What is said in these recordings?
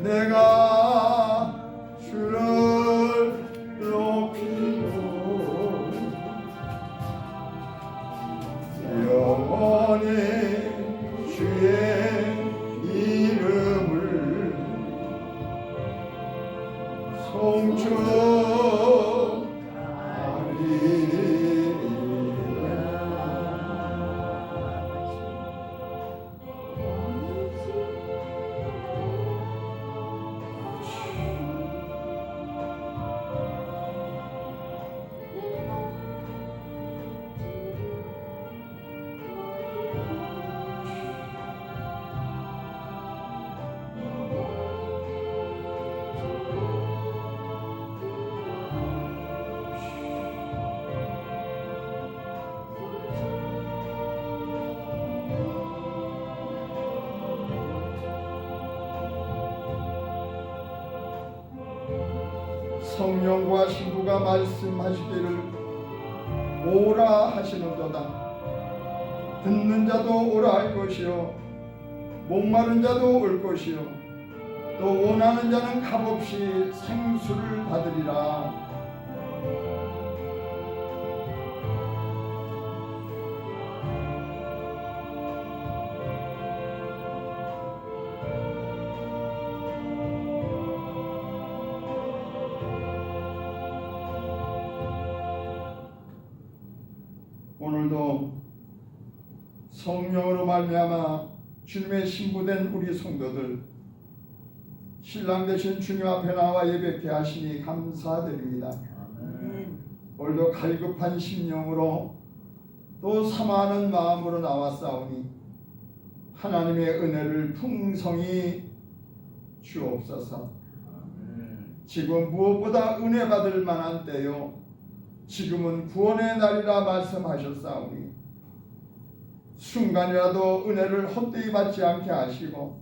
내가 주를 높이고 영원히 주의 이름을 성령과 신부가 말씀하시기를 오라 하시는도다. 듣는 자도 오라 할 것이요 목마른 자도 올 것이요 또 원하는 자는 값없이 생수를 받으리라. 오늘도 성령으로 말미암아 주님의 신부된 우리 성도들 신랑 되신 주님 앞에 나와 예배케 하시니 감사드립니다. 오늘도 갈급한 심령으로 또 사모하는 마음으로 나왔사오니 하나님의 은혜를 풍성히 주옵소서. 지금 무엇보다 은혜 받을 만한 때요 지금은 구원의 날이라 말씀하셨사오니 순간이라도 은혜를 헛되이 받지 않게 하시고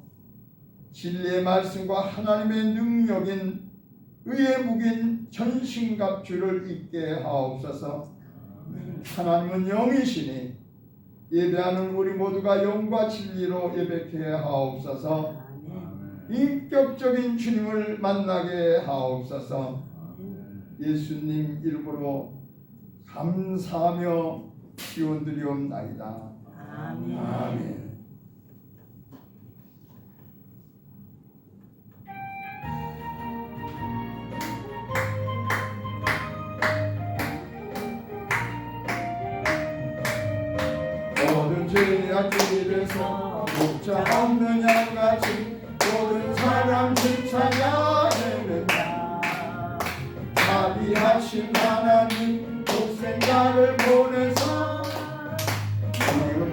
진리의 말씀과 하나님의 능력인 의의 무긴 전신갑주를 입게 하옵소서. 하나님은 영이시니 예배하는 우리 모두가 영과 진리로 예배케 하옵소서. 인격적인 주님을 만나게 하옵소서. 예수님 이름으로 감사하며 기원드리옵나이다. 아멘. 아멘. 모든 죄악길에서 목자 없는 양같이 모든 사람 지쳐야 되는다. 자비하신 하나님 독생자를 보내서 지금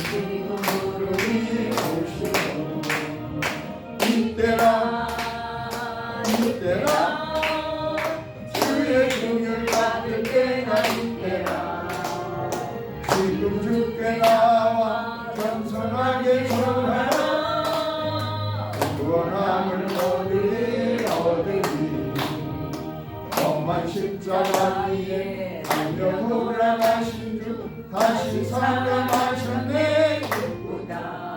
무릎이 오시고 이때라 주의 긍휼 받을 때가 이때라. 지금 주께 나와 겸손하게 전하라. 구원함을 얻으리 험한 십자가 위에 안녕 돌아가신 주 다시 살아나셨네. 기쁘다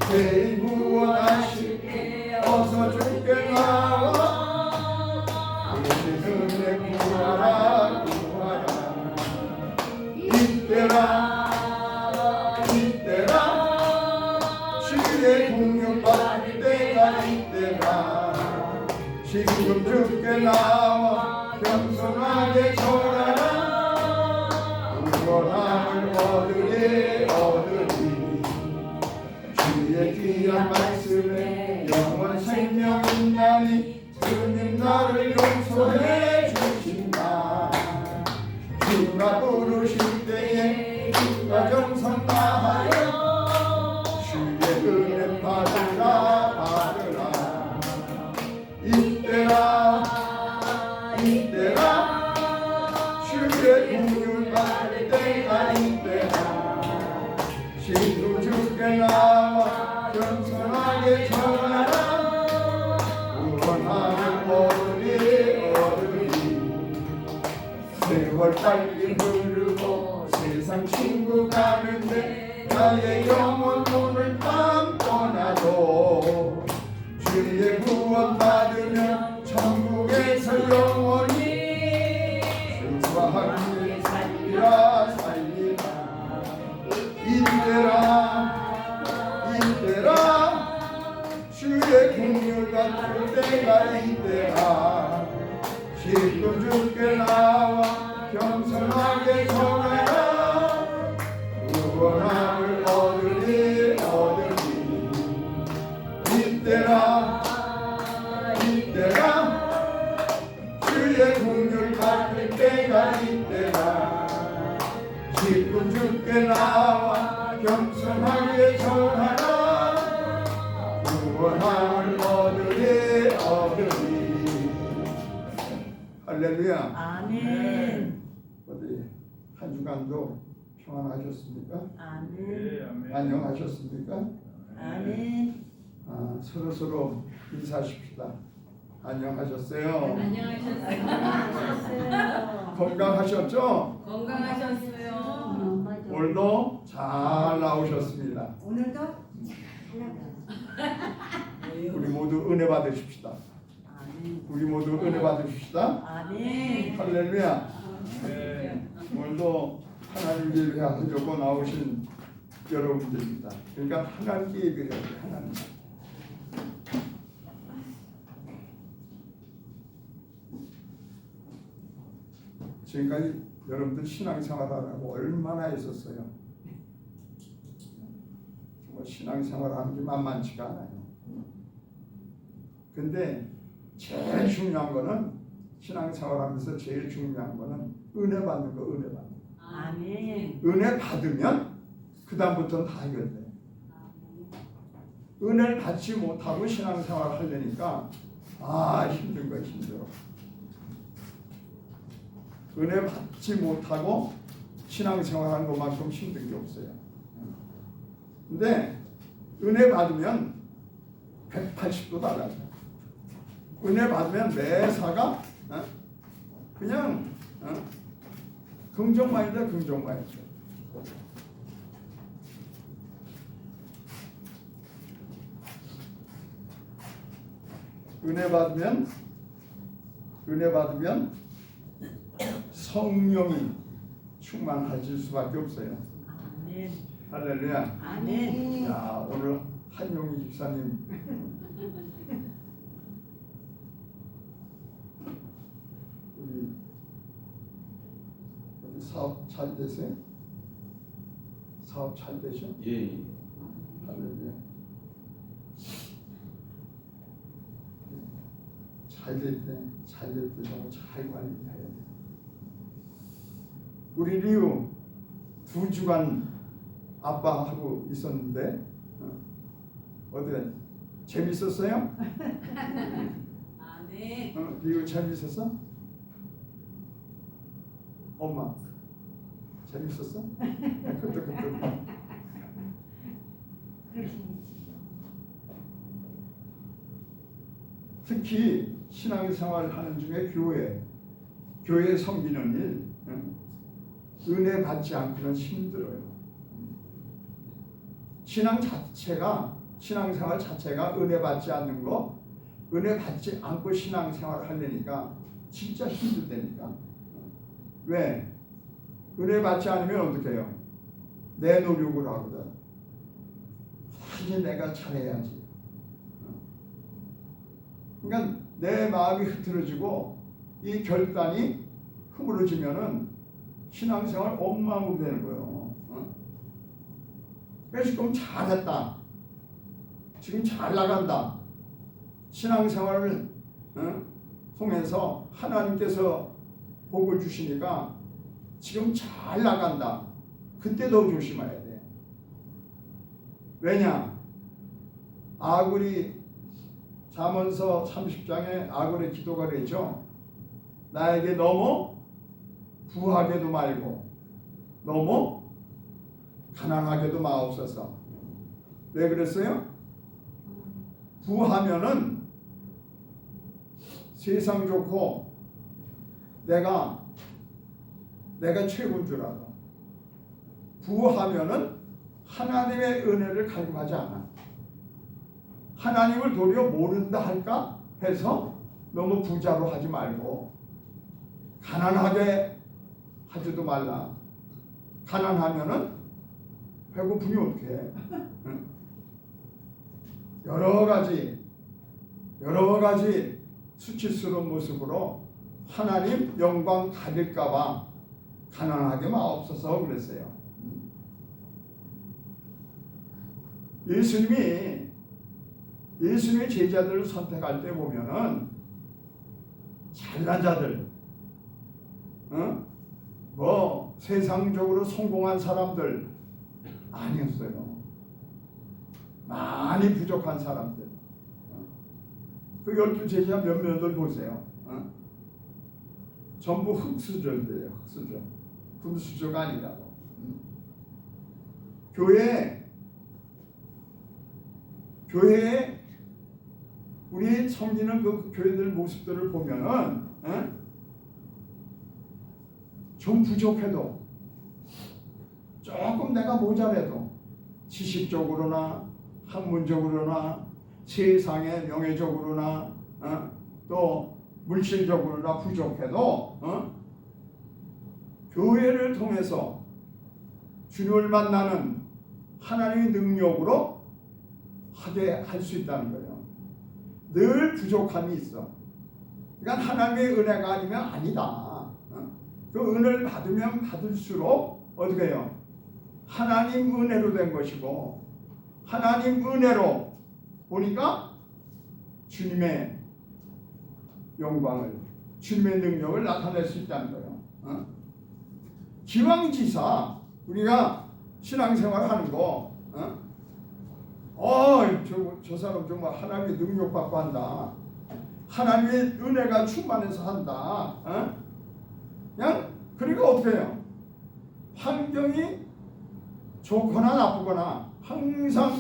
죄인 구원하실 때 어서 주께 나와 은혜 구하라 이때라 주의 공격 받을 때가 이때라. 지금 주께 나와 겸손하게 절하라. 구원함을 얻으리 주의 귀한 말씀에 영원 생명 있나니 주님 나를 용서해 주신다. 주가 부르실 때에 주가 정성 다하여 주의 은혜 받으라. 이때라 주의 긍휼 받을 때가 이때라. 지금 주께 나와 겸손하게 주의 구원 받으면 천국에서 영원히 주와 함께 살리라 살리라. 이때라 주의 긍휼 같을 때가 이때라. 기쁨 주께 나와 겸손하게 전하라. 구원함을 얻으리 이때라 주의 긍휼 받을 때가 이때라. 기쁨 주께 나와 겸손하게 전하라. 구원함을 얻으리 할렐루야. 아멘. 어디 한 주간도 평안하셨습니까? 아멘. 안녕하셨습니까? 아멘. 서로 인사하십시다. 안녕하셨어요? 안녕하셨어요. 건강하셨죠? 건강하셨어요. 오늘도 잘 나오셨습니다. 오늘도 우리 모두 은혜 받으십시다. 아멘. 우리 모두 은혜 받으십시다. 아멘. 할렐루야. 오늘도 하나님 예배하려고 나오신 여러분들입니다. 그러니까 하나님께 예배를 해야 돼요. 하나님. 지금까지 여러분들 신앙생활하라고 얼마나 했었어요. 정말 신앙생활하는 게 만만치가 않아요. 근데 제일 중요한 거는 신앙생활하면서 제일 중요한 거는 은혜 받는 거, 은혜 받는 거. 아멘. 은혜 받으면 그 다음부터는 다 해결돼. 은혜를 받지 못하고 신앙생활을 하려니까 힘든 거야, 힘들어. 은혜 받지 못하고 신앙생활하는 것만큼 힘든 게 없어요. 근데 은혜 받으면 180도 달라져. 은혜 받으면 매사가 그냥 긍정만이다, 긍정만이죠. 은혜 받으면 성령이 충만해질 수밖에 없어요. 아멘. 할렐루야. 아멘. 야, 오늘 한용희 집사님 우리 사업 잘 되세요? 사업 잘 되죠? 예. 할렐루야. 잘될 때 정말 잘 관리해야 돼. 우리 리우 2주간 아빠하고 있었는데 어때? 재밌었어요? 아멘. 리우 재밌었어? 엄마 재밌었어? 그때 특히 신앙생활 하는 중에 교회 섬기는 일, 은혜 받지 않고는 힘들어요. 신앙생활 자체가 은혜 받지 않는 거, 은혜 받지 않고 신앙생활을 하려니까 진짜 힘들다니까. 왜? 은혜 받지 않으면 어떻게 해요? 내 노력을 하거든. 사실 내가 잘해야지. 그러니까 내 마음이 흐트러지고 이 결단이 흐물어지면은 신앙생활 엉망으로 되는 거예요. 그래서 지금 잘했다. 지금 잘 나간다. 신앙생활을 통해서 하나님께서 복을 주시니까 지금 잘 나간다. 그때 더 조심해야 돼. 왜냐? 아굴이 잠언서 30장에 아굴의 기도가 되죠. 나에게 너무 부하게도 말고 너무 가난하게도 마옵소서. 왜 그랬어요? 부하면은 세상 좋고 내가 최고인 줄 알아. 부하면은 하나님의 은혜를 갈구하지 않아. 하나님을 도리어 모른다 할까 해서 너무 부자로 하지 말고 가난하게 하지도 말라. 가난하면은 배고프니 어떻게 해? 응? 여러 가지 수치스러운 모습으로 하나님 영광 가질까봐 가난하게 마옵소서 그랬어요. 예수님의 제자들을 선택할 때 보면은 잘난 자들, 뭐 세상적으로 성공한 사람들 아니었어요. 많이 부족한 사람들. 그 12제자 몇몇을 보세요. 전부 흙수저인데요. 흙수저. 금수저가 아니라고. 교회에 우리 섬기는 그 교회들 모습들을 보면은 좀 부족해도 조금 내가 모자라도 지식적으로나 학문적으로나 세상의 명예적으로나 또 물질적으로나 부족해도 교회를 통해서 주님을 만나는 하나님의 능력으로 하게 할 수 있다는 거예요. 늘 부족함이 있어. 그러니까 하나님의 은혜가 아니면 아니다. 그 은혜를 받으면 받을수록 어떻게 해요? 하나님 은혜로 된 것이고 하나님 은혜로 보니까 주님의 영광을 주님의 능력을 나타낼 수 있다는 거예요. 기왕지사 우리가 신앙생활 하는 거 저 사람 정말 하나님의 능력 받고 한다. 하나님의 은혜가 충만해서 한다. 그냥 그러니까 어떻게 해요? 환경이 좋거나 나쁘거나 항상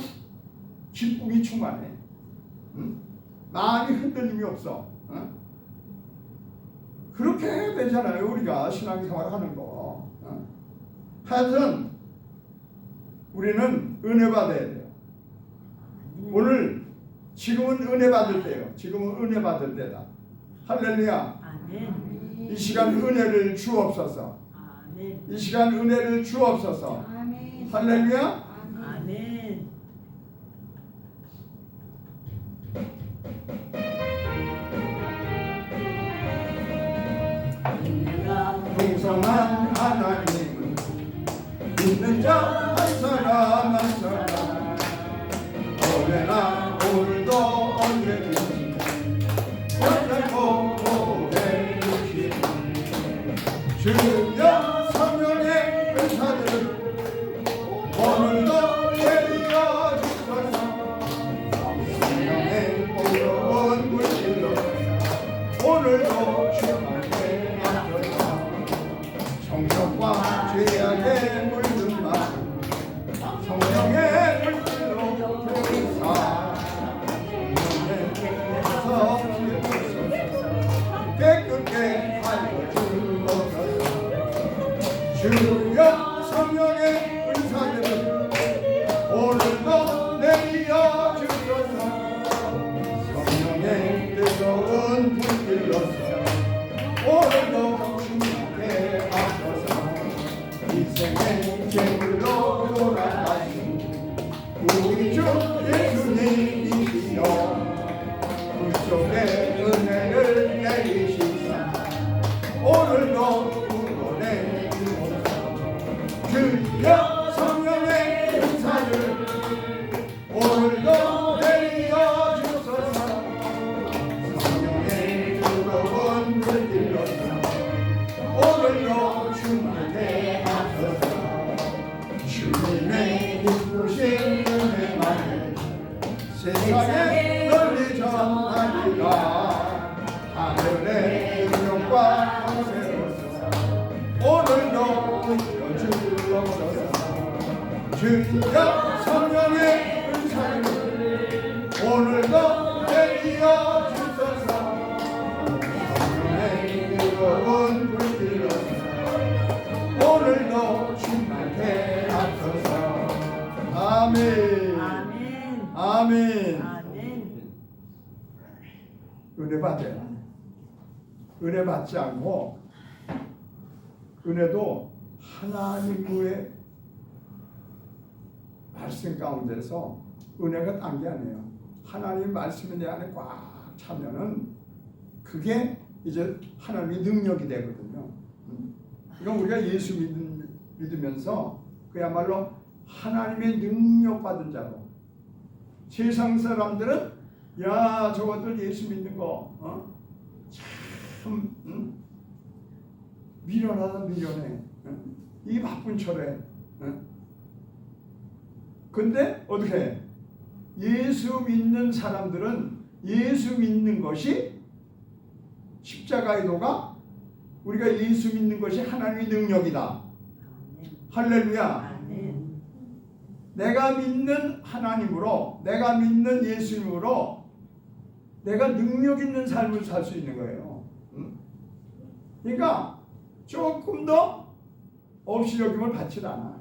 기쁨이 충만해. 많이 흔들림이 없어. 그렇게 해야 되잖아요. 우리가 신앙생활 하는 거. 하여튼 우리는 은혜 받아야 돼요. 오늘 지금은 은혜 받을 때요. 지금은 은혜 받을 때다. 할렐루야. 아멘. 이 시간 은혜를 주옵소서. 아멘. 이 시간 은혜를 주옵소서. 아멘. 할렐루야. 아멘. 풍성한 하나님은 믿는 자 한 사람 한 사람 언제나 오늘도 언제든지 언제고 보내 주시는 주여 성령의 은사들 오늘도 내려 주소서. 성령의 오려운 물질로 오늘도 주님께 맡겨서 성령과 죄악의 물든 마음 성령의 물질로 태우사 성령께서 깨끗게 하여 주옵소서. 주여 성령의 은사들을 오늘도 내려 주소서. 성령의 뜨거운 불길로서 오늘도 주님께 하소서. 인생의 제물로 돌아가신 우리 주 예수님이시여 그 속에 은혜를 내리시사 오늘도 구원해 주옵소서. 주여 성령의 은사를 오늘도 내려 주소서. 성령의 뜨거운 불길로서 오늘도 충만해 하소서. 주님의 기쁘신 은혜만을 세상에 널리 전하리라. 하늘의 영광 세우소서. 오늘도 주옵소서. 주여 성령의 은사를 오늘도 내려 주소서. 성령의 뜨거운 불길로서 오늘도 충만케 하소서. 아멘. 아멘. 아멘. 아멘. 은혜 받아야 돼. 은혜 받지 않고 은혜도 하나님의 말씀 가운데서 은혜가 딴 게 아니에요. 하나님 말씀이 내 안에 꽉 차면은 그게 이제 하나님의 능력이 되거든요. 이건 우리가 예수 믿으면서 그야말로 하나님의 능력 받은 자로. 세상 사람들은 야 저것들 예수 믿는 거 참 미련하다 미련해. 이 바쁜 철에. 근데 어떻게 해? 예수 믿는 사람들은 예수 믿는 것이 십자가의 도가 우리가 예수 믿는 것이 하나님의 능력이다. 할렐루야. 아멘. 내가 믿는 하나님으로 내가 믿는 예수님으로 내가 능력 있는 삶을 살 수 있는 거예요. 그러니까 조금 더 없이 여김을 받지 않아.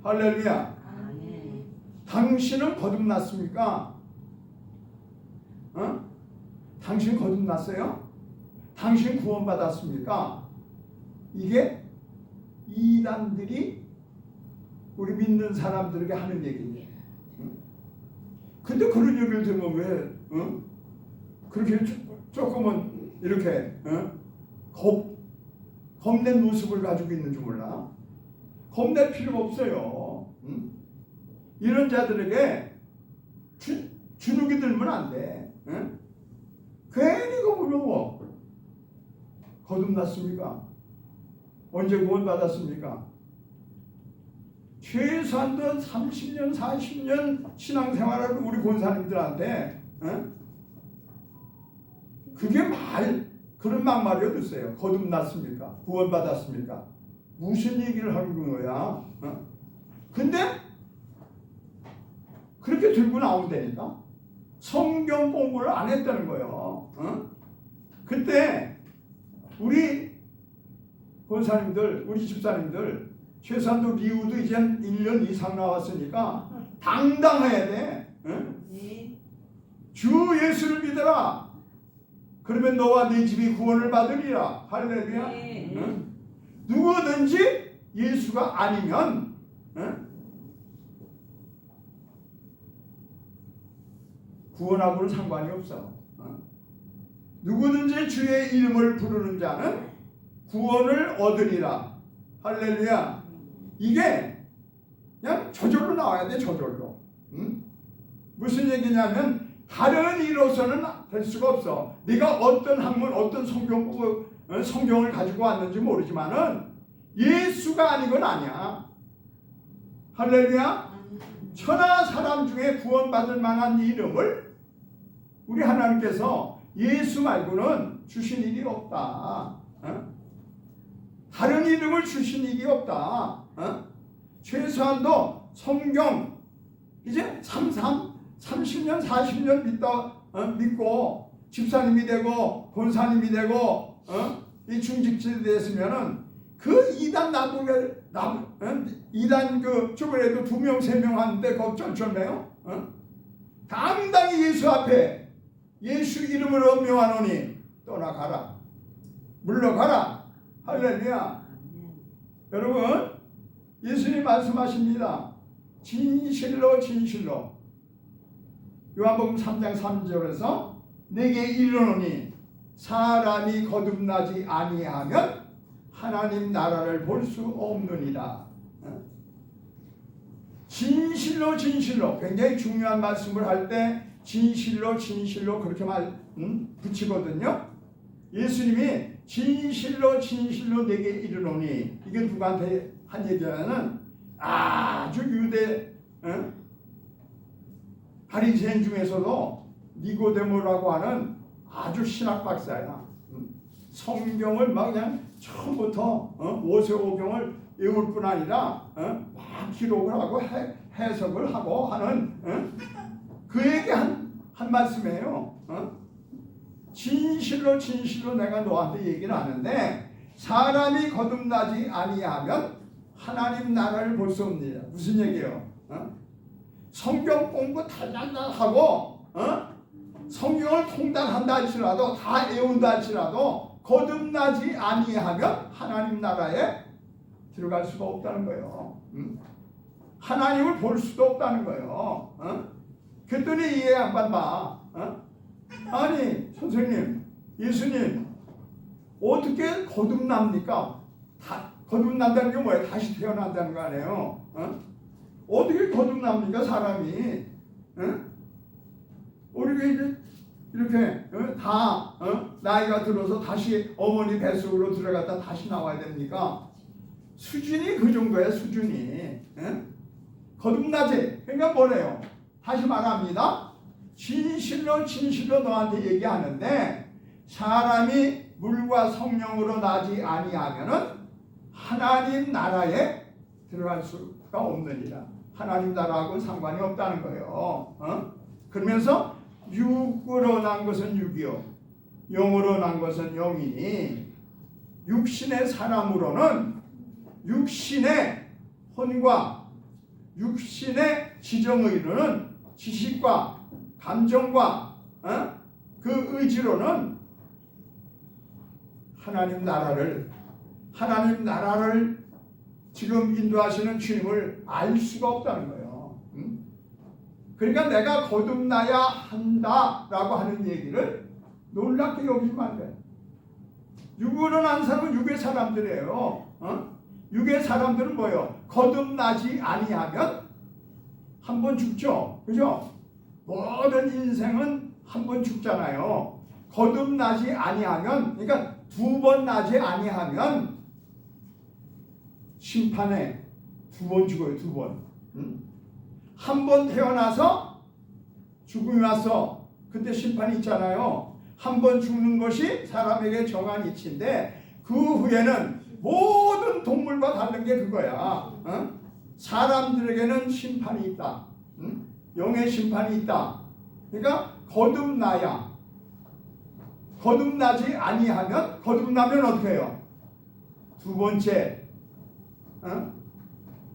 할렐루야. 아멘. 당신은 거듭났습니까? 당신 거듭났어요? 당신 구원받았습니까? 이게 이단들이 우리 믿는 사람들에게 하는 얘기예요. 근데 그런 얘기를 들으면 왜 그렇게 조금은 이렇게 겁낸 모습을 가지고 있는 줄 몰라? 겁낼 필요가 없어요. 이런 자들에게 주눅이 들면 안 돼. 괜히 겁을 거듭났습니까? 언제 구원받았습니까? 최소한도 30년, 40년 신앙생활을 우리 권사님들한테 그게 그런 막말이 어디 있어요? 거듭났습니까? 구원받았습니까? 무슨 얘기를 하는 거야? 근데 그렇게 들고 나온다니까? 성경 공부를 안 했다는 거예요. 그때 우리 권사님들, 우리 집사님들 최소한도 리우도 이제 1년 이상 나왔으니까 당당해야 돼. 네. 주 예수를 믿어라. 그러면 너와 네 집이 구원을 받으리라. 할렐루야. 네. 누구든지 예수가 아니면 구원하고는 상관이 없어. 누구든지 주의 이름을 부르는 자는 구원을 얻으리라. 할렐루야. 이게 그냥 저절로 나와야 돼. 저절로. 무슨 얘기냐면 다른 이로서는 될 수가 없어. 네가 어떤 학문, 어떤 성경을 가지고 왔는지 모르지만은 예수가 아닌 건 아니야. 할렐루야. 천하 사람 중에 구원받을 만한 이름을 우리 하나님께서 예수 말고는 주신 일이 없다. 다른 이름을 주신 일이 없다. 최소한도 성경 이제 30년 40년 믿고 집사님이 되고 권사님이 되고 이 중직자들이 됐으면은 그 이단 이단 저번에도 2명 3명 하는데 그거 쩔쩔매요. 당당히 예수 앞에 예수 이름으로 명하노니 떠나가라. 물러가라. 할렐루야. 여러분 예수님 말씀하십니다. 진실로 진실로 요한복음 3장 3절에서 내게 이르노니 사람이 거듭나지 아니하면 하나님 나라를 볼 수 없느니라. 진실로 진실로 굉장히 중요한 말씀을 할 때 진실로 진실로 그렇게 붙이거든요. 예수님이 진실로 진실로 내게 이르노니 이게 누구한테 한 얘기냐면 아주 유대 바리새인 중에서도 니고데모라고 하는 아주 신학 박사야. 성경을 막 그냥 처음부터 오세오경을 외울 뿐 아니라 막 기록을 하고 해석을 하고 하는 그에게 한 말씀이에요. 진실로 진실로 내가 너한테 얘기를 하는데 사람이 거듭나지 아니하면 하나님 나라를 볼 수 없느니라. 무슨 얘기예요? 성경 공부 달달달 하고 성경을 통달한다 할지라도 다 외운다 할지라도 거듭나지 아니하면 하나님 나라에 들어갈 수가 없다는 거예요. 하나님을 볼 수도 없다는 거예요. 그랬더니 이해 한번 봐. 아니 선생님, 예수님 어떻게 거듭납니까? 거듭난다는 게 뭐예요? 다시 태어난다는 거 아니에요? 어떻게 거듭납니까 사람이? 우리가 이제 이렇게 다 나이가 들어서 다시 어머니 뱃속으로 들어갔다 다시 나와야 됩니까? 수준이 그 정도야, 수준이. 거듭나지. 그러니까 뭐래요? 다시 말합니다. 진실로 너한테 얘기하는데 사람이 물과 성령으로 나지 아니하면은 하나님 나라에 들어갈 수가 없느니라. 하나님 나라하고 상관이 없다는 거예요. 그러면서 육으로 난 것은 육이요 영으로 난 것은 영이니 육신의 사람으로는 육신의 혼과 육신의 지정의로는 지식과 감정과 그 의지로는 하나님 나라를 지금 인도하시는 주님을 알 수가 없다는 거예요. 그러니까 내가 거듭나야 한다라고 하는 얘기를 놀랍게 여기면 안 돼. 육으로 난 사람은 육의 사람들이에요. 육의 사람들은 뭐예요? 거듭나지 아니하면 한 번 죽죠. 그죠? 모든 인생은 한 번 죽잖아요. 거듭나지 아니하면, 그러니까 두 번 나지 아니하면 심판에 두 번 죽어요. 두 번. 한 번 태어나서 죽음이 와서 그때 심판이 있잖아요. 한 번 죽는 것이 사람에게 정한 이치인데 그 후에는 모든 동물과 다른 게 그거야. 사람들에게는 심판이 있다. 영의 심판이 있다. 그러니까 거듭나지 아니하면, 거듭나면 어떻게 해요? 두 번째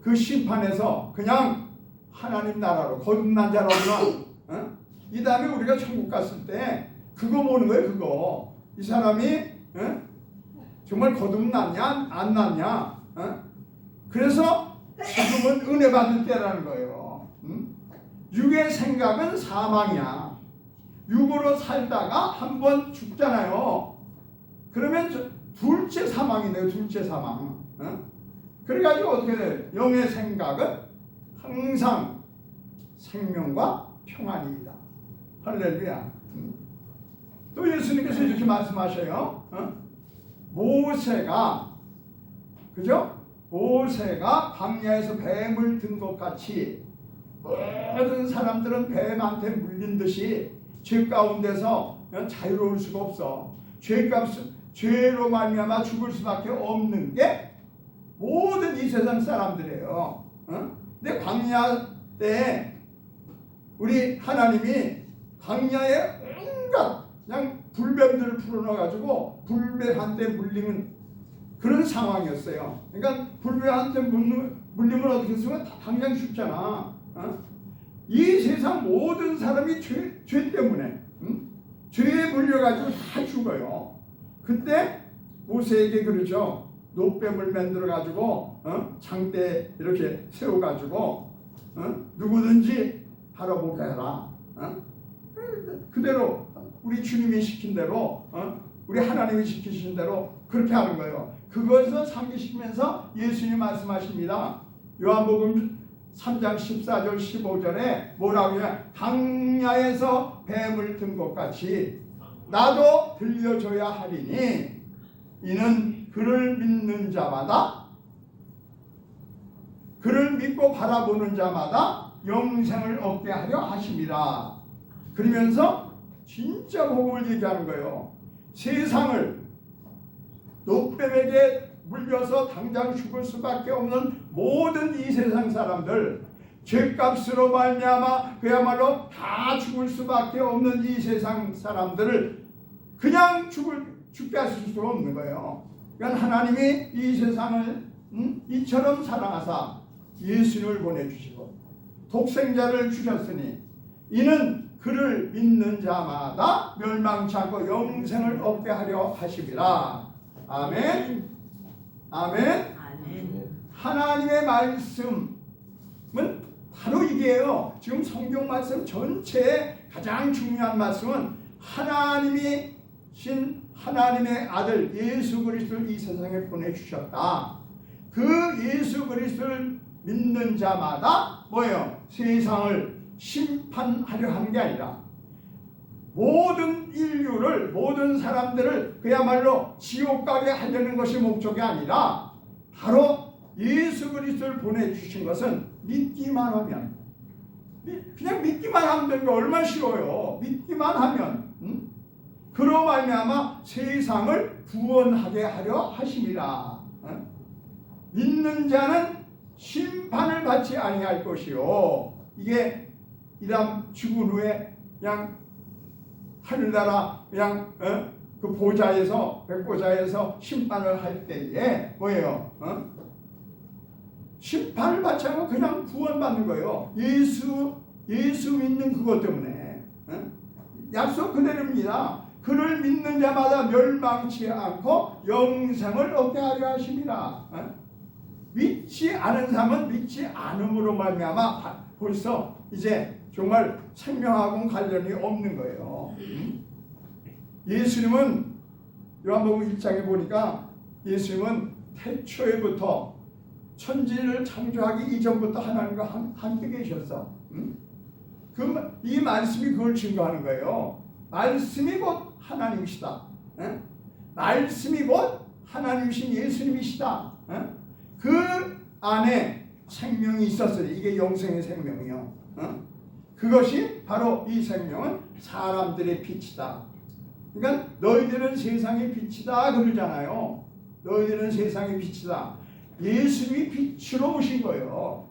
그 심판에서 그냥 하나님 나라로 거듭난 자로만 이 다음에 우리가 천국 갔을 때 그거 보는 거예요. 그거 이 사람이 정말 거듭났냐 안 났냐. 그래서 지금은 은혜 받을 때라는 거예요. 육의 생각은 사망이야. 육으로 살다가 한 번 죽잖아요. 그러면 둘째 사망이네요. 둘째 사망. 그래가지고 어떻게 돼요? 영의 생각은 항상 생명과 평안이다. 할렐루야. 또 예수님께서 이렇게 말씀하셔요. 모세가, 그죠? 모세가 광야에서 뱀을 든 것 같이 모든 사람들은 뱀한테 물린 듯이 죄 가운데서 자유로울 수가 없어. 죄로 말미암아 죽을 수밖에 없는 게 모든 이 세상 사람들이에요. 근데 광야 때 우리 하나님이 광야에 온갖 그냥 불뱀들을 풀어넣어가지고 불뱀한테 물리는 그런 상황이었어요. 그러니까 불뱀한테 물리면 어떻게 했으면 당장 죽잖아. 이 세상 모든 사람이 죄 때문에 죄에 물려가지고 다 죽어요. 그때 모세에게 그러죠. 노뱀을 만들어가지고 장대 이렇게 세워가지고 누구든지 바라보게 해라. 그대로 우리 주님이 시킨 대로 우리 하나님이 시키신 대로 그렇게 하는 거예요. 그것을 상기시키면서 예수님이 말씀하십니다. 요한복음 3장 14절 15절에 뭐라고 해요? 광야에서 뱀을 든 것 같이 나도 들려줘야 하리니 이는 그를 믿는 자마다, 그를 믿고 바라보는 자마다 영생을 얻게 하려 하심이라. 그러면서 진짜 복음을 얘기하는 거예요. 세상을 노뱀에게 물려서 당장 죽을 수밖에 없는 모든 이 세상 사람들, 죄값으로 말미암아 그야말로 다 죽을 수밖에 없는 이 세상 사람들을 그냥 죽게 하실 수가 없는 거예요. 그러니까 하나님이 이 세상을 이처럼 사랑하사 예수님을 보내주시고 독생자를 주셨으니 이는 그를 믿는 자마다 멸망치 않고 영생을 얻게 하려 하심이라. 아멘. 아멘. 아멘. 하나님의 말씀은 바로 이게요. 지금 성경 말씀 전체의 가장 중요한 말씀은 하나님이 신 하나님의 아들 예수 그리스도를 이 세상에 보내주셨다. 그 예수 그리스도를 믿는 자마다 뭐예요? 세상을 심판하려 하는 게 아니라 모든 인류를, 모든 사람들을 그야말로 지옥 가게 하려는 것이 목적이 아니라 바로 예수 그리스도를 보내주신 것은 믿기만 하면, 그냥 믿기만 하면 되는 게 얼마나 쉬워요. 믿기만 하면 그로 말미암아 세상을 구원하게 하려 하심이라. 믿는 자는 심판을 받지 아니할 것이요. 이게 이람 죽은 후에 그냥 하늘나라 그냥 그 보좌에서 백보좌에서 심판을 할 때에 뭐예요? 심판을 받지 않고 그냥 구원받는 거예요. 예수 믿는 그것 때문에. 약속 그대로입니다. 그를 믿는 자마다 멸망치 않고 영생을 얻게 하려 하심이라. 믿지 않은 사람은 믿지 않음으로 말미암아 벌써 이제 정말 생명하고는 관련이 없는 거예요. 예수님은 요한복음 1장에 보니까 예수님은 태초에부터 천지를 창조하기 이전부터 하나님과 함께 계셨어. 이 말씀이 그걸 증거하는 거예요. 말씀이 곧 하나님이시다. 말씀이 곧 하나님이신 예수님이시다. 그 안에 생명이 있었으니 이게 영생의 생명이요. 그것이 바로 이 생명은 사람들의 빛이다. 그러니까 너희들은 세상의 빛이다 그러잖아요. 너희들은 세상의 빛이다. 예수님이 빛으로 오신 거예요.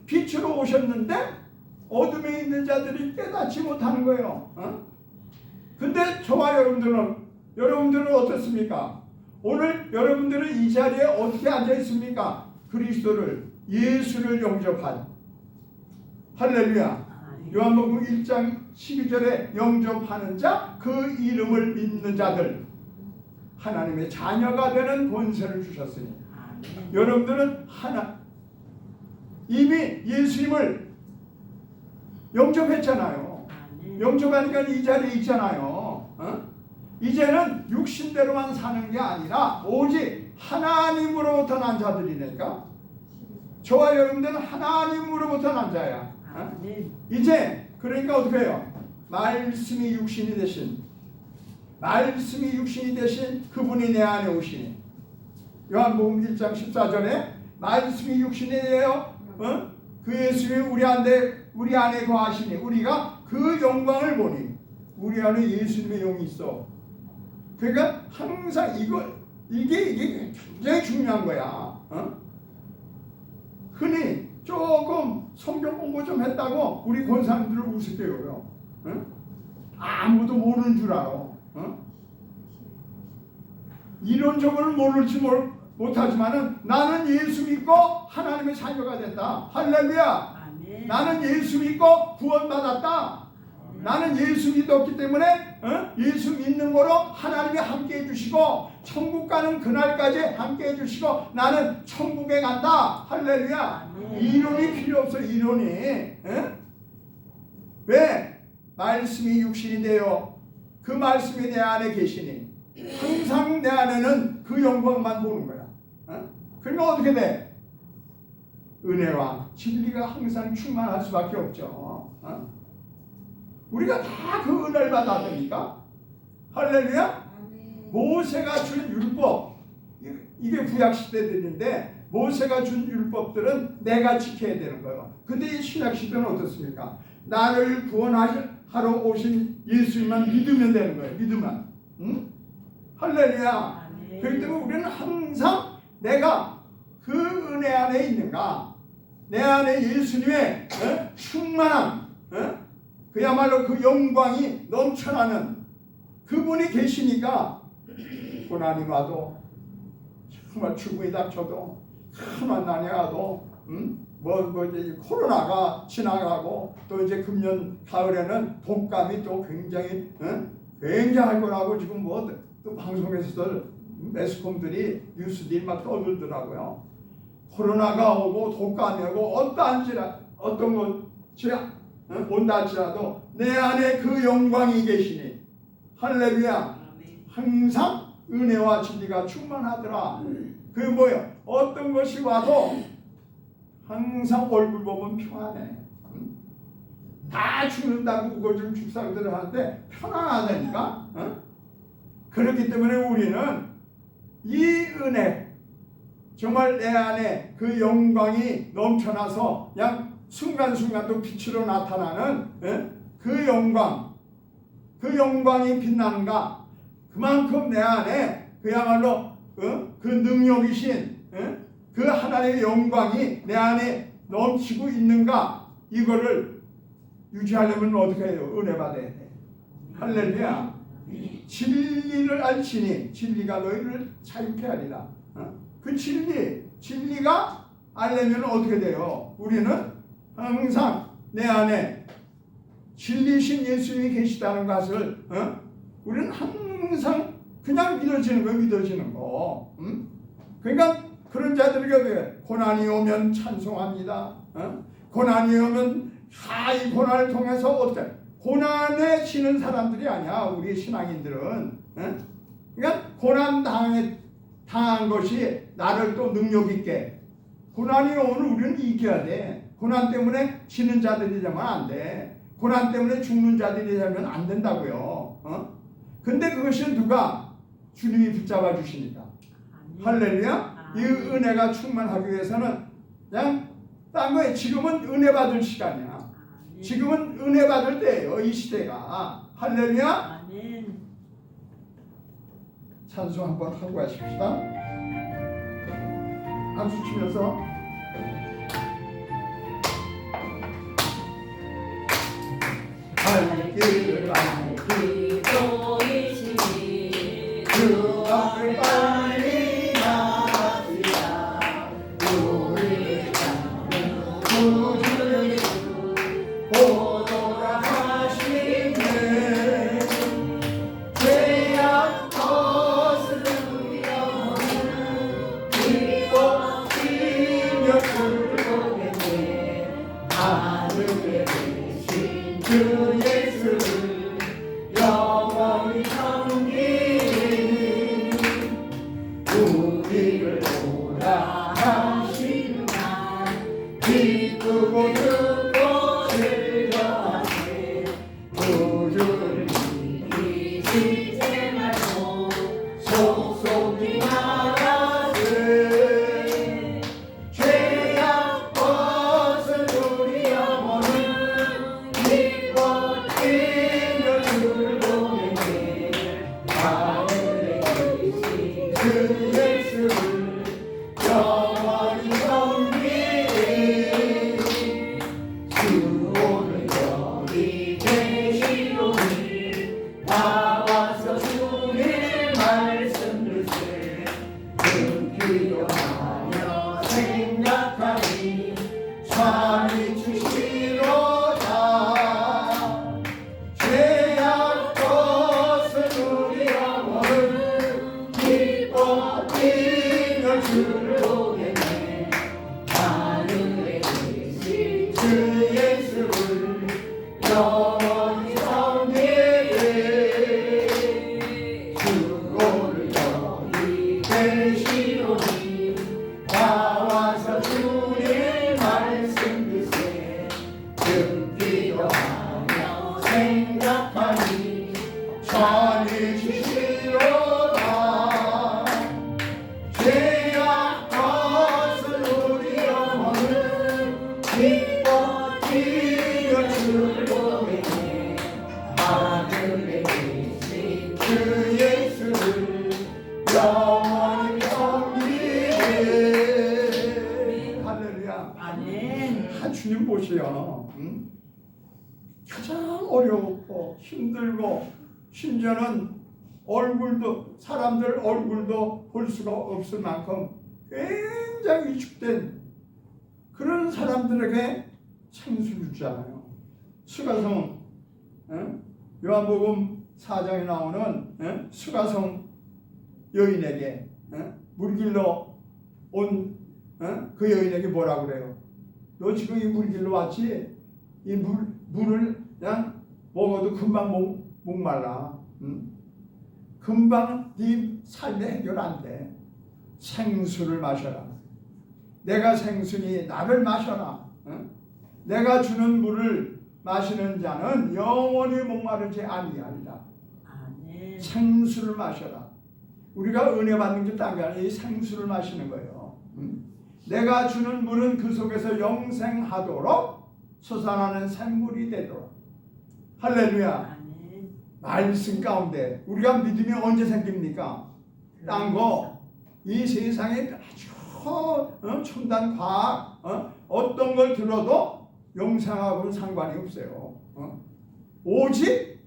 빛으로 오셨는데 어둠에 있는 자들이 깨닫지 못하는 거예요. 근데 저와 여러분들은 어떻습니까? 오늘 여러분들은 이 자리에 어떻게 앉아 있습니까? 그리스도를, 예수를 영접한, 할렐루야. 요한복음 1장 12절에 영접하는 자, 그 이름을 믿는 자들, 하나님의 자녀가 되는 권세를 주셨으니 여러분들은 이미 예수님을 영접했잖아요. 영접하니까 이 자리에 있잖아요. 이제는 육신대로만 사는 게 아니라 오직 하나님으로부터 난 자들이니까 저와 여러분들은 하나님으로부터 난 자야. 이제 그러니까 어떻게 해요? 말씀이 육신이 되신 그분이 내 안에 오시니 요한복음 1장 14절에 말씀이 육신이 되어 그 예수님이 우리 안에 거하시니 우리가 그 영광을 보니 우리 안에 예수님의 영이 있어. 그러니까 항상 이게 굉장히 중요한 거야. 흔히 조금 성경 공부 좀 했다고 우리 권사님들을 우습게 여겨. 아무도 모르는 줄 알아. 이론적으로는 모를지 못하지만은 나는 예수 믿고 하나님의 자녀가 됐다. 할렐루야. 아멘. 나는 예수 믿고 구원받았다. 나는 예수 믿었기 때문에 예수 믿는 거로 하나님이 함께 해주시고 천국 가는 그날까지 함께 해주시고 나는 천국에 간다. 할렐루야. 이론이 필요 없어. 이론이. 왜? 말씀이 육신이 되어 그 말씀이 내 안에 계시니 항상 내 안에는 그 영광만 보는 거야. 그러면 어떻게 돼? 은혜와 진리가 항상 충만할 수밖에 없죠. 우리가 다 그 은혜를 받았습니까? 할렐루야. 모세가 준 율법, 이게 구약시대들인데 모세가 준 율법들은 내가 지켜야 되는 거예요. 근데 이 신약시대는 어떻습니까? 나를 구원하러 오신 예수님만 믿으면 되는 거예요. 믿으면. 할렐루야. 그렇기 때문에 우리는 항상 내가 그 은혜 안에 있는가, 내 안에 예수님의 충만한 그야말로 그 영광이 넘쳐나는 그분이 계시니까 고난이 와도 정말 죽음이 닥쳐도 큰 환난이 와도 이제 코로나가 지나가고 또 이제 금년 가을에는 독감이 또 굉장히 굉장할 거라고 지금 또 방송에서들 매스컴들이 뉴스들이 막 떠들더라고요. 코로나가 오고 독감이 오고 어떤 것이 온다 할지라도 내 안에 그 영광이 계시니 할렐루야. 항상 은혜와 진리가 충만하더라. 그 뭐요? 어떤 것이 와도 항상 얼굴 보면 평안해. 다 죽는다고 그거 좀 죽상들을 하는데 편안하다니까. 그렇기 때문에 우리는 이 은혜, 정말 내 안에 그 영광이 넘쳐나서 그냥 순간순간도 빛으로 나타나는 그 영광이 빛나는가? 그만큼 내 안에 그야말로 그 능력이신 그 하나님의 영광이 내 안에 넘치고 있는가? 이거를 유지하려면 어떻게 해요? 은혜 받아야 돼. 할렐루야. 진리를 알지니 진리가 너희를 자유케 하리라. 그 진리가 알려면 어떻게 돼요? 우리는 항상 내 안에 진리신 예수님이 계시다는 것을 우리는 항상 그냥 믿어지는 거. 그러니까 그런 자들에게 고난이 오면 찬송합니다. 고난이 오면 이 고난을 통해서 어떻게 고난에 지는 사람들이 아니야. 우리 신앙인들은. 그러니까 고난 당한 것이 나를 또 능력 있게, 고난이 오면 우리는 이겨야 돼. 고난 때문에 지는 자들이 되면 안 돼. 고난 때문에 죽는 자들이 되면 안 된다고요. 근데 그것은 누가? 주님이 붙잡아 주시니까. 할렐루야. 이 은혜가 충만하기 위해서는 그냥 딴 거에 지금은 은혜 받을 시간이야. 지금은 은혜 받을 때예요. 이 시대가. 할렐루야. 찬송 한번 하고 가십시다. 박수 치면서. 알기를 알기도이시니 그 앞을 빨리 나가시라. 우리 땅은 구주를 보도라 하시네. 죄악 거스르며 기뻐 뛰며 불고개네. 하늘에 계신 주 예수를 영원히 섬기는 우리를 보라 하시는 기쁘고 듣고 즐거워하세. 구주를 믿으시지 말고 속속히 말하세. 죄악 벗은 우리 영혼은 기뻐 뛰며 주를 보내네. 하늘에 계신 그 예수를 영원히 섬기리. 주 오늘 여기 계시오니 나와서 주의 말씀 들세. 긍휼하며 생각하니 참이 주시로다. 죄악 벗은 우리 영혼은 기뻐 뛰며 주를 보겠네. 하늘에 계신 주 예수를 영원히 섬기리. 주 오늘 여기 계시오니 나와서 주의 말씀 듣세. 긍휼하며 생각하니 전히 주시로다. 죄악 벗은 우리 영혼은 기뻐 뛰며 주를 보겠네. 하늘에 계신 주 예수를 영원히 섬기리. 할렐루야. 아멘. 주님 보시요. 가장 어렵고 힘들고 심지어는 사람들 얼굴도 볼 수가 없을 만큼 굉장히 위축된 그런 사람들에게 생수를 주잖아요. 수가성, 요한복음 4장에 나오는 수가성 여인에게 물길로 온 그 여인에게 뭐라 그래요? 너 지금 이 물길로 왔지? 이 물을 그냥 먹어도 금방 목말라. 금방 네 삶의 해결 안 돼. 생수를 마셔라. 내가 생수니 나를 마셔라. 내가 주는 물을 마시는 자는 영원히 목마르지 아니하리라. 아멘. 생수를 마셔라. 우리가 은혜 받는 게 딴 게 아니라 이 생수를 마시는 거예요. 내가 주는 물은 그 속에서 영생하도록 솟아나는 샘물이 되도록. 할렐루야. 아멘. 말씀 가운데 우리가 믿음이 언제 생깁니까? 딴 거 이 세상에 아주 첨단 과학 어떤 걸 들어도 영생하고는 상관이 없어요. 오직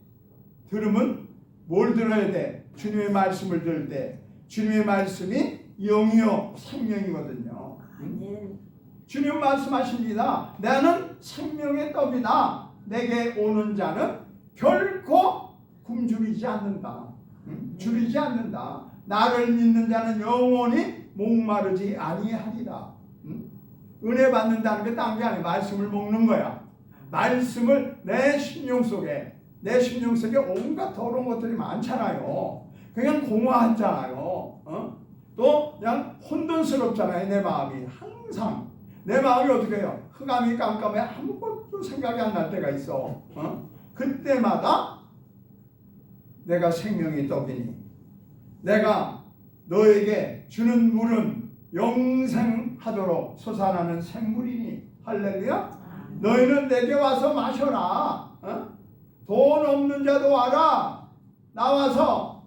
들으면 뭘 들어야 돼? 주님의 말씀을 들을 때 주님의 말씀이 영이요 생명이거든요. 아멘. 주님 말씀하십니다. 나는 생명의 떡이다. 내게 오는 자는 결코 굶주리지 않는다. 줄이지 않는다. 나를 믿는 자는 영원히 목마르지 아니하리라. 은혜 받는다는 게 딴 게 아니야. 말씀을 먹는 거야. 말씀을 내 심령 속에 온갖 더러운 것들이 많잖아요. 그냥 공허하잖아요. 또 그냥 혼돈스럽잖아요. 내 마음이 항상 내 마음이 어떻게 해요? 흑암이 깜깜해 아무것도 생각이 안 날 때가 있어. 그때마다 내가 생명의 떡이니 내가 너에게 주는 물은 영생하도록 솟아나는 샘물이니 할렐루야. 너희는 내게 와서 마셔라. 돈 없는 자도 와라. 나와서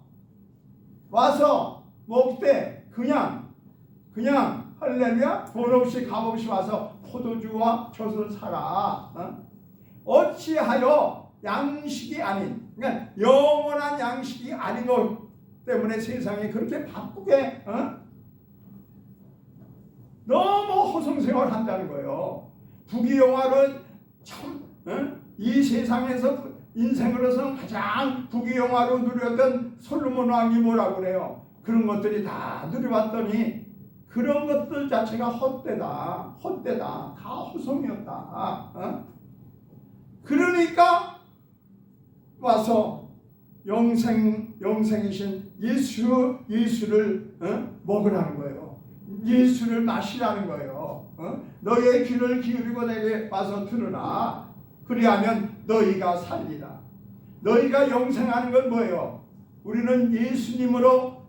먹되 그냥 할렐루야. 돈 없이 값 없이 와서 포도주와 젖을 사라. 어찌하여 양식이 아닌, 그러니까 영원한 양식이 아닌 것 때문에 세상이 그렇게 바쁘게 너무 허송세월 한다는 거예요. 부귀영화로 참 이 세상에서 인생으로서는 가장 부귀영화로 누렸던 솔로몬 왕이 뭐라고 그래요? 그런 것들이 다 누려봤더니 그런 것들 자체가 헛되다. 다 허송이었다. 그러니까 와서 영생이신 예수를 먹으라는 거예요. 예수를 마시라는 거예요. 너의 귀를 기울이고 내게 와서 들으라. 그리하면 너희가 살리라. 너희가 영생하는 건 뭐예요? 우리는 예수님으로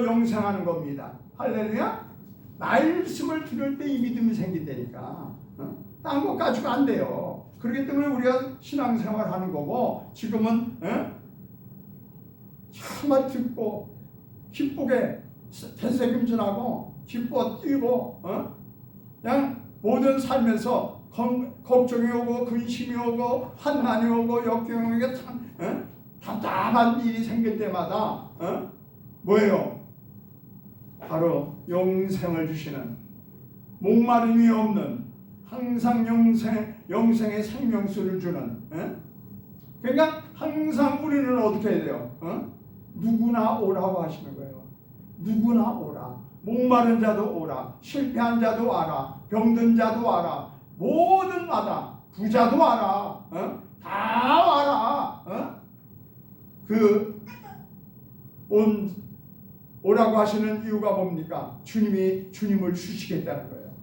영생하는 겁니다. 할렐루야. 말씀을 들을 때 이 믿음이 생긴다니까. 딴 것 가지고 안 돼요. 그렇기 때문에 우리가 신앙생활 하는 거고 지금은 참아 듣고 기쁘게 되새김질하고 기뻐 뛰고 그냥 모든 삶에서 걱정이 오고 근심이 오고 환난이 오고 역경이 오고 답답한 일이 생길 때마다 뭐예요? 바로 영생을 주시는 목마름이 없는 항상 영생의 생명수를 주는 그러니까 항상 우리는 어떻게 해야 돼요? 누구나 오라고 하시는 거예요. 누구나 오라. 목마른 자도 오라. 실패한 자도 와라. 병든 자도 와라. 모든 마다 부자도 와라. 다 와라. 오라고 하시는 이유가 뭡니까? 주님을 주시겠다는 거예요.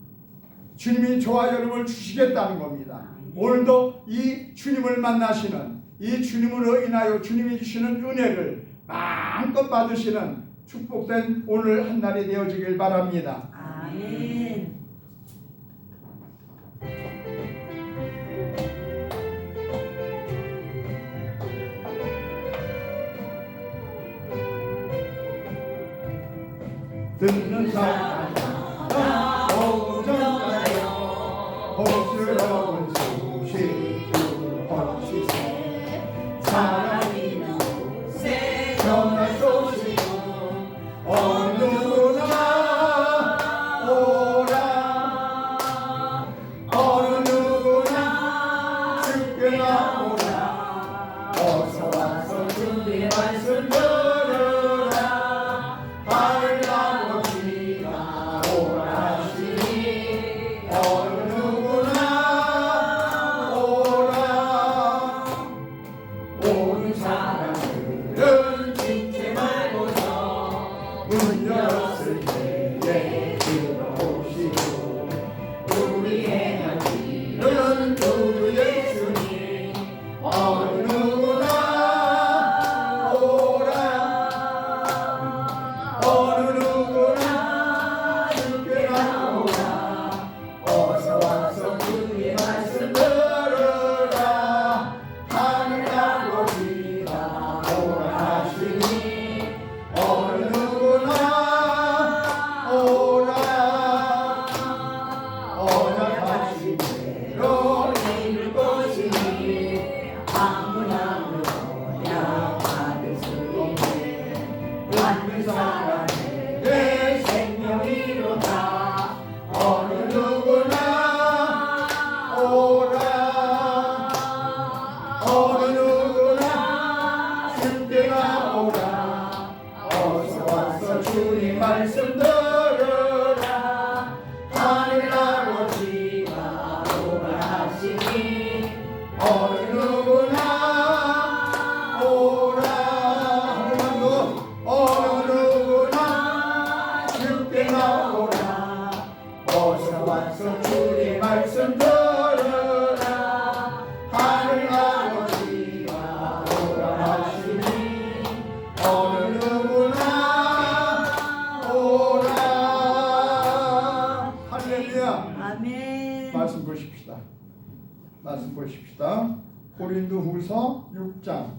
주님이 저와 여러분을 주시겠다는 겁니다. 오늘도 이 주님을 만나시는 이 주님으로 인하여 주님이 주시는 은혜를 마음껏 받으시는 축복된 오늘 한 날이 되어지길 바랍니다. 아멘. 듣는 사람 오전가요 복스러운 소식을 헛시세 사랑이 누세 전할 소식은 어느 누구나 오라 말씀 들으라 하늘 아버지가 오라 하시니 어느 누구나 오라 오는 사람들은 잊지 말고서 문 열었을 때에 들어오시고 우리 행한 일은 주 예수님 어느 누구나 오라 어느 누구나 주께 나오라 어서 와서 주의 말씀 들으라 하늘 아버지가 오라 하시니 어느 누구나 오라 언약하신 대로 이룰 것이니 아무나 그러냐 받을 수 있네 받는 사람의 내 생명이로다 어느 누구나 오라 어느 누구나 주께 나오라 어서 와서 주님 말씀 들으라 하늘 아버지가 오라 하시니 어느 누구나 오라 한 번만 더 어느 누구나 주께 나오라 어서 와서 주의 말씀 들으라 하늘 아버지가 오라 하시니 어느 누구나 오라 할렐루야 아멘. 말씀 보십시다. 말씀 보십시다. 고린도후서 6장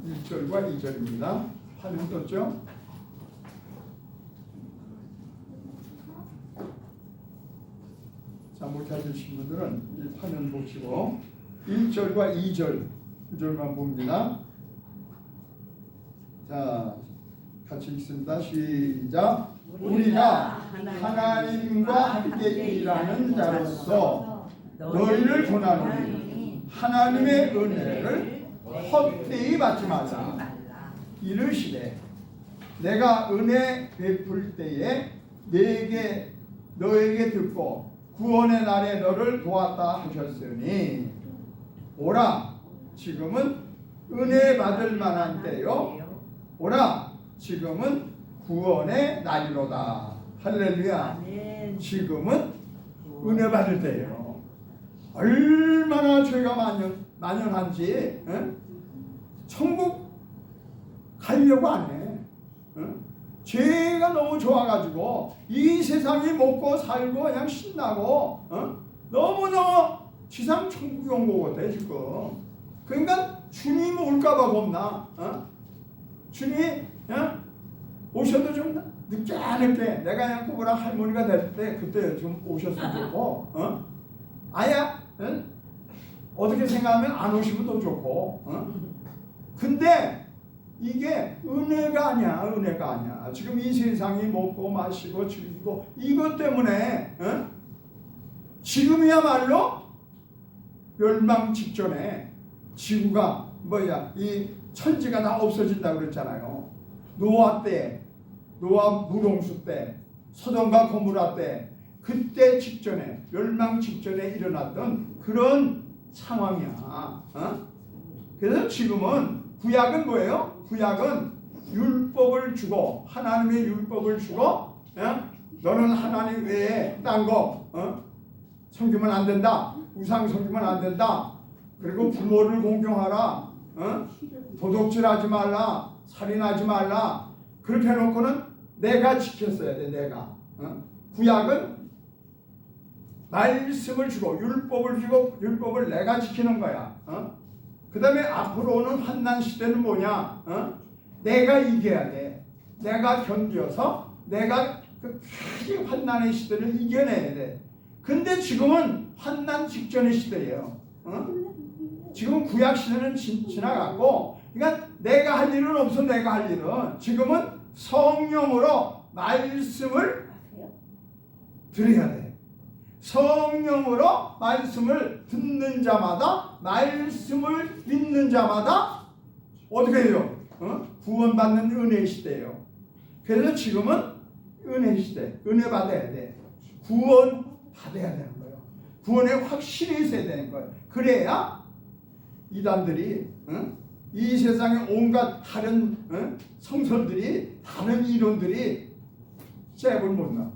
1절과 2절입니다. 화면 떴죠? 자, 못 찾으신 분들은 이 화면 보시고 1절과 2절 구절만 봅니다. 자, 같이 읽습니다. 시작. 우리가 하나님과 함께 일하는 자로서 너희를 권하노니 하나님의 은혜를 헛되이 받지 말라. 이르시되 내가 은혜 베풀 때에 너에게 듣고 구원의 날에 너를 도왔다 하셨으니 오라 지금은 은혜 받을 만한 때요 오라 지금은 구원의 날이로다. 할렐루야. 아멘. 지금은 은혜 받을 때예요. 얼마나 죄가 만연한지 천국 가려고 안 해. 죄가 너무 좋아가지고 이 세상이 먹고 살고 그냥 신나고 너무너무 지상 천국이 온 것 같아 지금. 그러니까 주님 올까봐 겁나. 주님이 오셔도 좀 늦게 안 늦게 내가 그냥 꼬부랑 할머니가 될 때 그때 좀 오셨으면 좋고 아예 어떻게 생각하면 안 오시면 더 좋고 근데 이게 은혜가 아니야. 은혜가 아니야. 지금 이 세상이 먹고 마시고 즐기고 이것 때문에 지금이야말로 멸망 직전에 지구가 이 천지가 다 없어진다고 그랬잖아요. 노아 때, 노아 물홍수 때, 소돔과 고모라 때, 그때 직전에 멸망 직전에 일어났던 그런 상황이야. 그래서 지금은 구약은 뭐예요? 구약은 율법을 주고 하나님의 율법을 주고 너는 하나님 외에 딴 거 섬기면 안 된다. 우상 섬기면 안 된다. 그리고 부모를 공경하라. 도둑질하지 말라. 살인하지 말라. 그렇게 해놓고는 내가 지켰어야 돼. 내가. 구약은 말씀을 주고 율법을 주고 율법을 내가 지키는 거야. 그 다음에 앞으로 오는 환난 시대는 뭐냐? 내가 이겨야 돼. 내가 견뎌서 내가 그 큰 환난의 시대를 이겨내야 돼. 근데 지금은 환난 직전의 시대예요. 지금 구약 시대는 지나갔고, 그러니까 내가 할 일은 없어. 내가 할 일은 지금은 성령으로 말씀을 드려야 돼. 성령으로 말씀을 듣는 자마다 말씀을 믿는 자마다 어떻게 해요? 구원받는 은혜 시대예요. 그래서 지금은 은혜 시대, 은혜 받아야 돼. 구원 받아야 되는 거예요. 구원의 확신이 있어야 되는 거예요. 그래야 이단들이 이 세상에 온갖 다른 성설들이 다른 이론들이 잽을 못 넣어.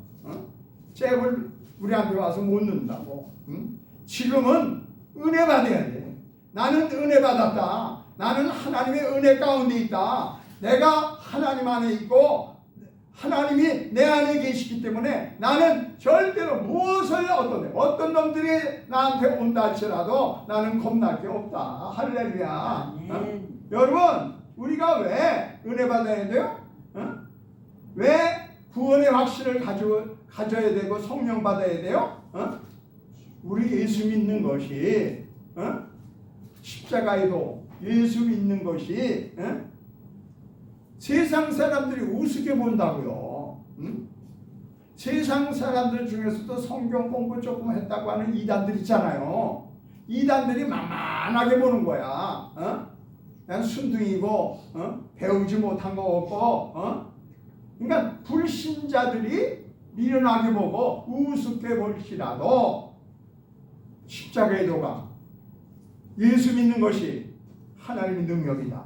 잽을 우리한테 와서 못 넣는다고. 지금은 은혜 받아야 돼. 나는 은혜 받았다. 나는 하나님의 은혜 가운데 있다. 내가 하나님 안에 있고 하나님이 내 안에 계시기 때문에 나는 절대로 무엇을 어떤 놈들이 나한테 온다 할지라도 나는 겁날 게 없다. 할렐루야. 여러분, 우리가 왜 은혜 받아야 돼요? 왜 구원의 확신을 가져야 되고 성령 받아야 돼요? 우리 예수 믿는 것이 십자가에도 예수 믿는 것이 세상 사람들이 우습게 본다고요. 세상 사람들 중에서도 성경 공부 조금 했다고 하는 이단들 있잖아요. 이단들이 만만하게 보는 거야. 그냥 순둥이고 배우지 못한 거 없고 그러니까 불신자들이 미련하게 보고 우습게 볼지라도 십자가의 도가 예수 믿는 것이 하나님의 능력이다.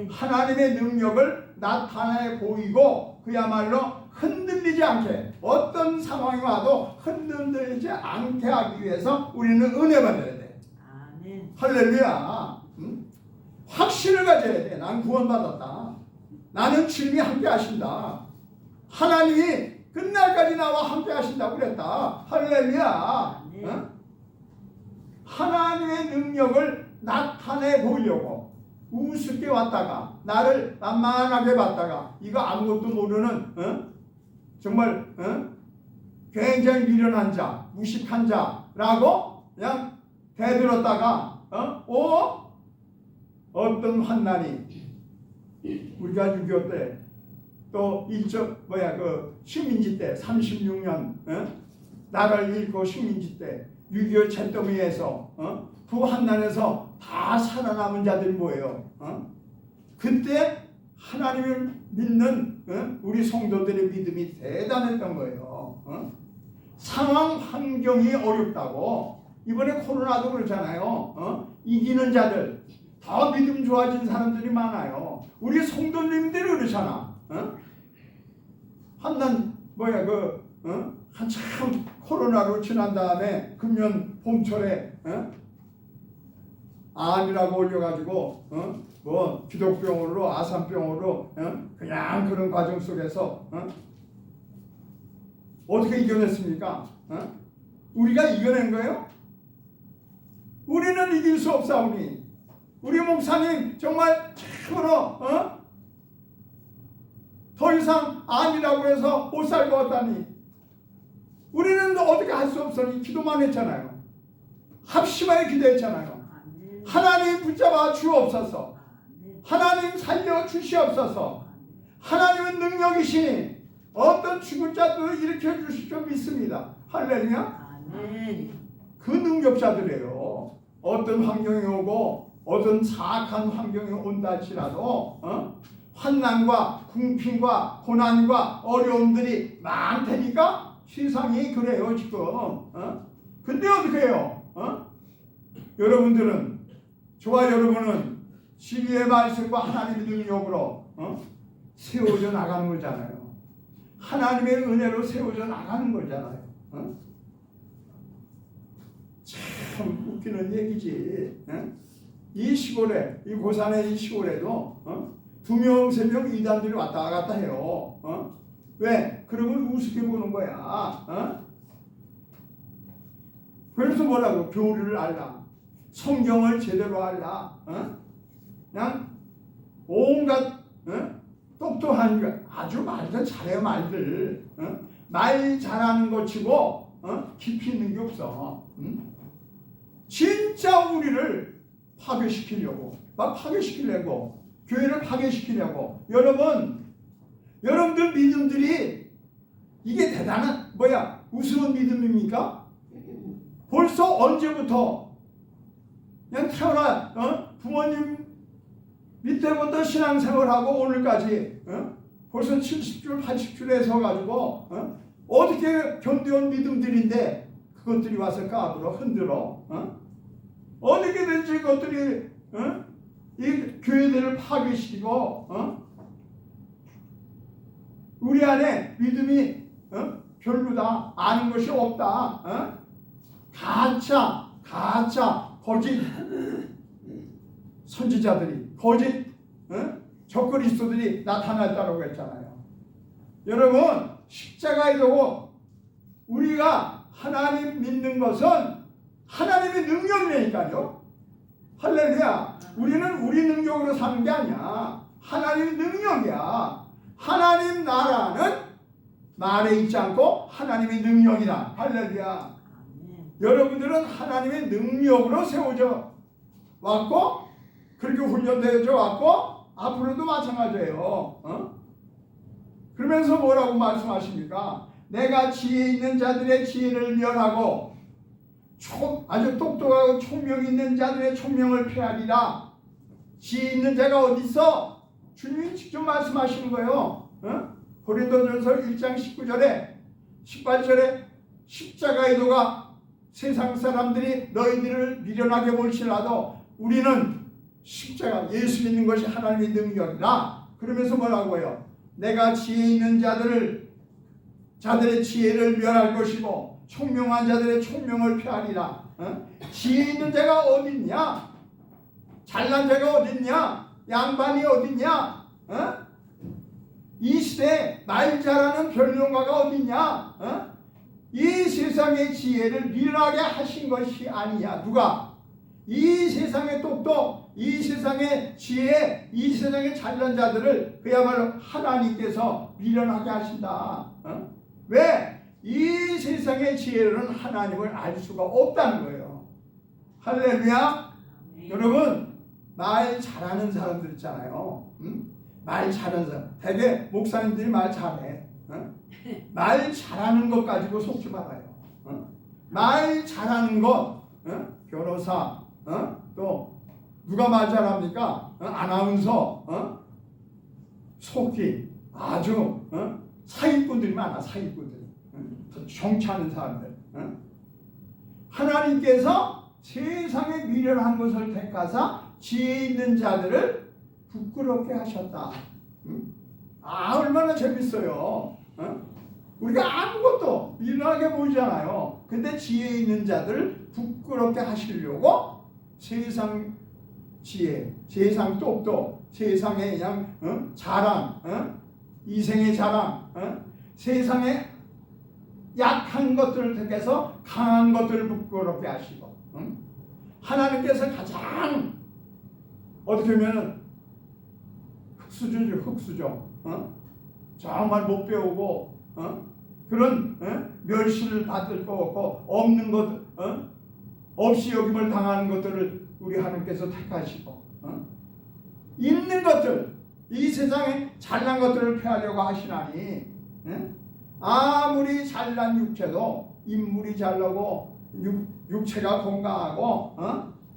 하나님의 능력을 나타내 보이고 그야말로 흔들리지 않게 어떤 상황이 와도 흔들리지 않게 하기 위해서 우리는 은혜 받아야 돼. 할렐루야. 확신을 가져야 돼. 난 구원받았다. 나는 주님이 함께 하신다. 하나님이 끝날까지 나와 함께 하신다고 그랬다. 할렐루야. 하나님의 능력을 나타내 보이려고 우습게 왔다가 나를 만만하게 봤다가 이거 아무것도 모르는 정말 굉장히 미련한 자, 무식한 자라고 그냥 대들었다가 어떤 환난이 우리가 6.25 때 또 식민지 때 36년 나라를 잃고 식민지 때 6.25 잿더미에서 그 환난에서 다 살아남은 자들이 뭐예요? 그때 하나님을 믿는 우리 성도들의 믿음이 대단했던 거예요. 상황 환경이 어렵다고 이번에 코로나도 그렇잖아요. 이기는 자들 더 믿음 좋아진 사람들이 많아요. 우리 성도님들이 그렇잖아. 환난 한참 코로나로 지난 다음에 금년 봄철에 암이라고 올려가지고 기독병원으로 아산병원으로 그냥 그런 과정 속에서 어떻게 이겨냈습니까? 우리가 이겨낸 거예요? 우리는 이길 수 없사오니 우리 목사님 정말 참으로 더 이상 암이라고 해서 못 살 것 같다니 우리는 어떻게 할 수 없으니 기도만 했잖아요. 합심하여 기도했잖아요. 하나님 붙잡아 주옵소서. 하나님 살려 주시옵소서. 하나님은 능력이시니 어떤 죽은 자도 일으켜 주실 줄 믿습니다. 할렐루야. 그 능력자들이에요. 어떤 환경이 오고 어떤 사악한 환경이 온다 할지라도 환난과 궁핍과 고난과 어려움들이 많다니까 세상이 그래요 지금. 근데 어떻게 해요? 여러분들은 저와 여러분은 진리의 말씀과 하나님의 능력으로 세워져 나가는 거잖아요. 하나님의 은혜로 세워져 나가는 거잖아요. 참 웃기는 얘기지. 이 시골에, 이 고산의 이 시골에도 2명, 3명 이단들이 왔다 갔다 해요. 왜? 그러면 우습게 보는 거야. 그래서 뭐라고? 교리를 알라. 성경을 제대로 알라. 그냥 온갖 똑똑한 아주 말들 잘해요. 말들. 말 잘하는 것 치고 깊이 있는 게 없어. 진짜 우리를 파괴시키려고 막 파괴시키려고 교회를 파괴시키려고 여러분들 믿음들이 이게 대단한 우스운 믿음입니까? 벌써 언제부터 그냥 태어나 부모님 밑에부터 신앙생활하고 오늘까지 벌써 70줄 80줄에 서가지고 어떻게 견뎌온 믿음들인데 그것들이 와서 까불어 흔들어 어떻게든지 그것들이 이 교회들을 파괴시키고 우리 안에 믿음이 별로다, 아는 것이 없다, 가짜 거짓 선지자들이, 거짓 적그리스도들이 나타났다고 했잖아요. 여러분, 십자가에 두고 우리가 하나님 믿는 것은 하나님의 능력이니까요. 할렐루야. 우리는 우리 능력으로 사는 게 아니야. 하나님의 능력이야. 하나님 나라는 말에 있지 않고 하나님의 능력이다. 할렐루야. 여러분들은 하나님의 능력으로 세워져 왔고 그렇게 훈련되어져 왔고 앞으로도 마찬가지예요. 그러면서 뭐라고 말씀하십니까? 내가 지혜 있는 자들의 지혜를 멸하고 아주 똑똑하고 총명 있는 자들의 총명을 폐하리라. 지혜 있는 자가 어디 있어? 주님이 직접 말씀하시는 거예요. 고린도전서 1장 19절에 18절에 십자가의 도가 세상 사람들이 너희들을 미련하게 볼지라도 우리는 십자가 예수 믿는 것이 하나님의 능력이다. 그러면서 뭐라고 해요? 내가 지혜 있는 자들의 지혜를 멸할 것이고 총명한 자들의 총명을 폐하리라. 지혜 있는 자가 어딨냐? 잘난 자가 어딨냐? 양반이 어딨냐? 이 시대에 말 잘하는 변론가가 어딨냐? 이 세상의 지혜를 미련하게 하신 것이 아니냐? 누가? 이 세상의 똑똑, 이 세상의 지혜, 이 세상의 잘난 자들을 그야말로 하나님께서 미련하게 하신다. 왜? 이 세상의 지혜로는 하나님을 알 수가 없다는 거예요. 할렐루야. 여러분, 말 잘하는 사람들 있잖아요. 말 잘하는 사람. 대개 목사님들이 말 잘해. 말 잘하는 것 가지고 속지 말아요. 말 잘하는 것, 변호사, 또 누가 말 잘합니까? 아나운서, 속기, 아주 사기꾼들이 많아. 사기꾼들, 정치하는 사람들. 하나님께서 세상에 미련한 것을 택하사 지혜 있는 자들을 부끄럽게 하셨다. 얼마나 재밌어요. 우리가 아무것도 미련하게 보이잖아요. 근데 지혜 있는 자들을 부끄럽게 하시려고 세상 지혜, 세상 똑똑, 세상의 그냥 자랑, 이생의 자랑, 세상의 약한 것들을 택해서 강한 것들을 부끄럽게 하시고, 하나님께서 가장 어떻게 보면 흑수저죠, 흑수저. 정말 못 배우고 그런 멸시를 받을 거 없고 없는 것, 없이 여김을 당하는 것들을 우리 하나님께서 택하시고 있는 것들, 이 세상에 잘난 것들을 폐하려고 하시나니 아무리 잘난 육체도 인물이 잘나고 육체가 건강하고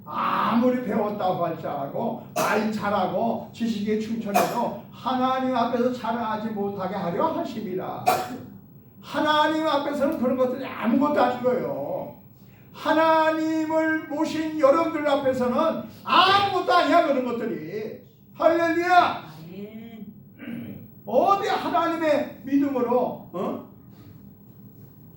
아무리 배웠다고 할지라도 말 잘하고 지식에 충천해도 하나님 앞에서 자랑하지 못하게 하려 하심이라. 하나님 앞에서는 그런 것들이 아무것도 아닌 거예요. 하나님을 모신 여러분들 앞에서는 아무것도 아니야, 그런 것들이. 할렐루야. 어디 하나님의 믿음으로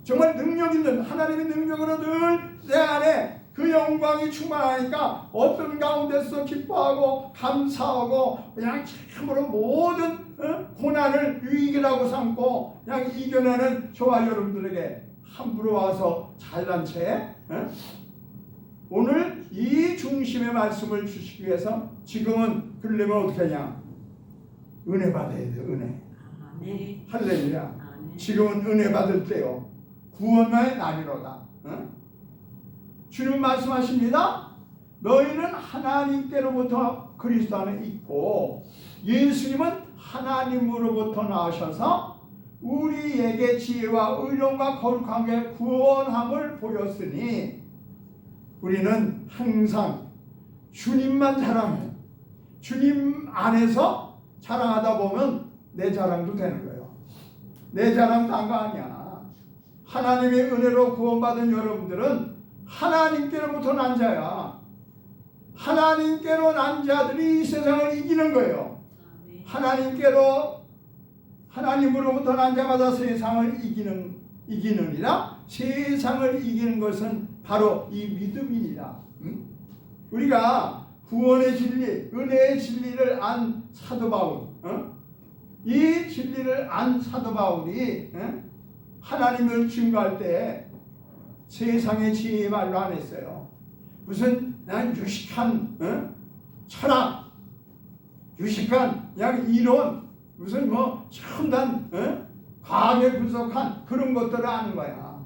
정말 능력 있는 하나님의 능력으로 늘 내 안에 그 영광이 충만하니까 어떤 가운데서 기뻐하고 감사하고 그냥 참으로 모든 고난을 유익이라고 삼고 그냥 이겨내는 저와 여러분들에게 함부로 와서 잘난 채 오늘 이 중심의 말씀을 주시기 위해서 지금은 그러려면 어떻게 하냐? 은혜 받아야 돼. 은혜. 할렐루야. 지금은 은혜 받을 때요. 구원의 날이로다. 주님 말씀하십니다. 너희는 하나님께로부터 그리스도 안에 있고 예수님은 하나님으로부터 나오셔서 우리에게 지혜와 의로움과 거룩함과 구원함을 보였으니 우리는 항상 주님만 자랑해. 주님 안에서 자랑하다 보면 내 자랑도 되는 거예요. 내 자랑 딴 거 아니야. 하나님의 은혜로 구원받은 여러분들은 하나님께로부터 난 자야. 하나님께로 난 자들이 이 세상을 이기는 거예요. 하나님으로부터 난 자마다 세상을 이기느니라. 세상을 이기는 것은 바로 이 믿음이니라. 우리가 구원의 진리, 은혜의 진리를 안 사도 바울, 이 진리를 안 사도 바울이 하나님을 증거할 때 세상의 지혜의 말로 안 했어요. 무슨 난 유식한 철학, 유식한 그냥 이론, 무슨 뭐 첨단 과학에 분석한 그런 것들을 아는 거야.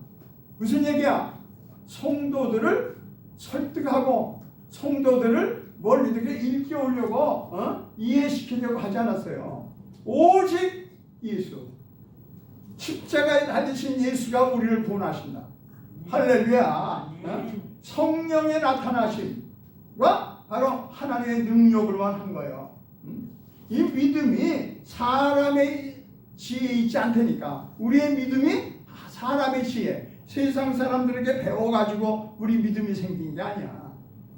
무슨 얘기야? 성도들을 설득하고 성도들을 뭘 이렇게 일깨우려고 이해시키려고 하지 않았어요. 오직 예수, 십자가에 달리신 예수가 우리를 구원하신다. 할렐루야. 성령의 나타나심과 바로 하나님의 능력으로만 한 거예요. 이 믿음이 사람의 지혜에 있지 않다니까. 우리의 믿음이 사람의 지혜, 세상 사람들에게 배워가지고 우리 믿음이 생긴 게 아니야.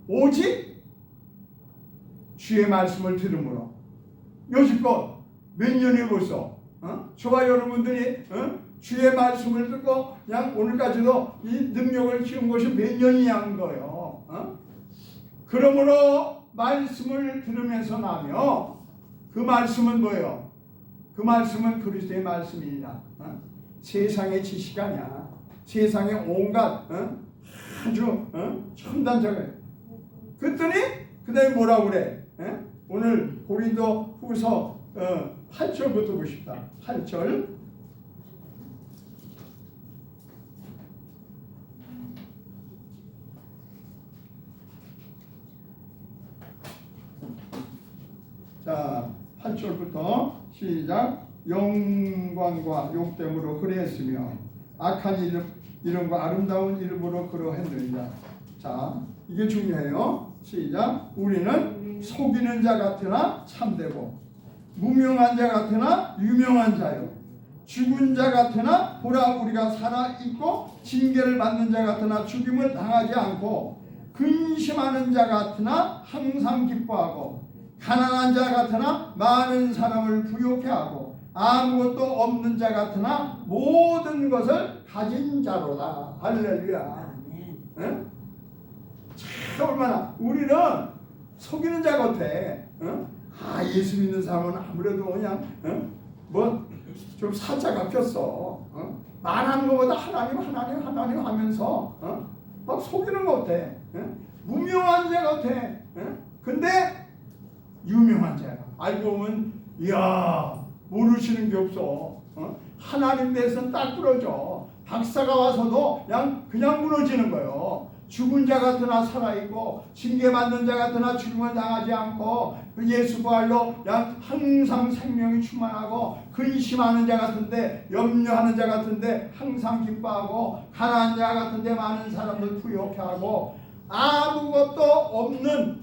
오직 주의 말씀을 들음으로. 여지껏 몇 년이 벌써 저와 여러분들이 주의 말씀을 듣고 그냥 오늘까지도 이 능력을 키운 것이 몇 년이 한 거예요. 그러므로 말씀을 들으면서 나며 그 말씀은 뭐예요? 그 말씀은 그리스도의 말씀이니라. 세상의 지식 아니야. 세상의 온갖 아주 첨단적인. 그랬더니 그 다음에 뭐라고 그래? 오늘 고린도 후서 8절부터 보고 싶다. 8절. 자, 8절부터 시작. 영광과 욕됨으로 그러했으며 악한 이름과 아름다운 이름으로 그러했느니라. 자, 이게 중요해요. 시작. 우리는 속이는 자 같으나 참되고 무명한 자 같으나 유명한 자요, 죽은 자 같으나 보라 우리가 살아있고 징계를 받는 자 같으나 죽임을 당하지 않고 근심하는 자 같으나 항상 기뻐하고 가난한 자 같으나 많은 사람을 부욕해 하고 아무것도 없는 자 같으나 모든 것을 가진 자로다. 할렐루야. 응? 참 얼마나 우리는 속이는 자 같아. 예수 믿는 사람은 아무래도 그냥 뭐 좀 사자가 꼈어. 말하는 것보다 하나님 하면서 막 속이는 것 같아. 무명한 자 같아. 근데 유명한 자야. 알고 보면 이야 모르시는 게 없어. 하나님 대해서는 딱 부러져. 박사가 와서도 그냥 무너지는 거예요. 죽은 자 같으나 살아있고 징계받는 자 같으나 죽음을 당하지 않고 예수 부활로 항상 생명이 충만하고 근심하는 자 같은데 염려하는 자 같은데 항상 기뻐하고 가난한 자 같은데 많은 사람들 부욕해 하고 아무것도 없는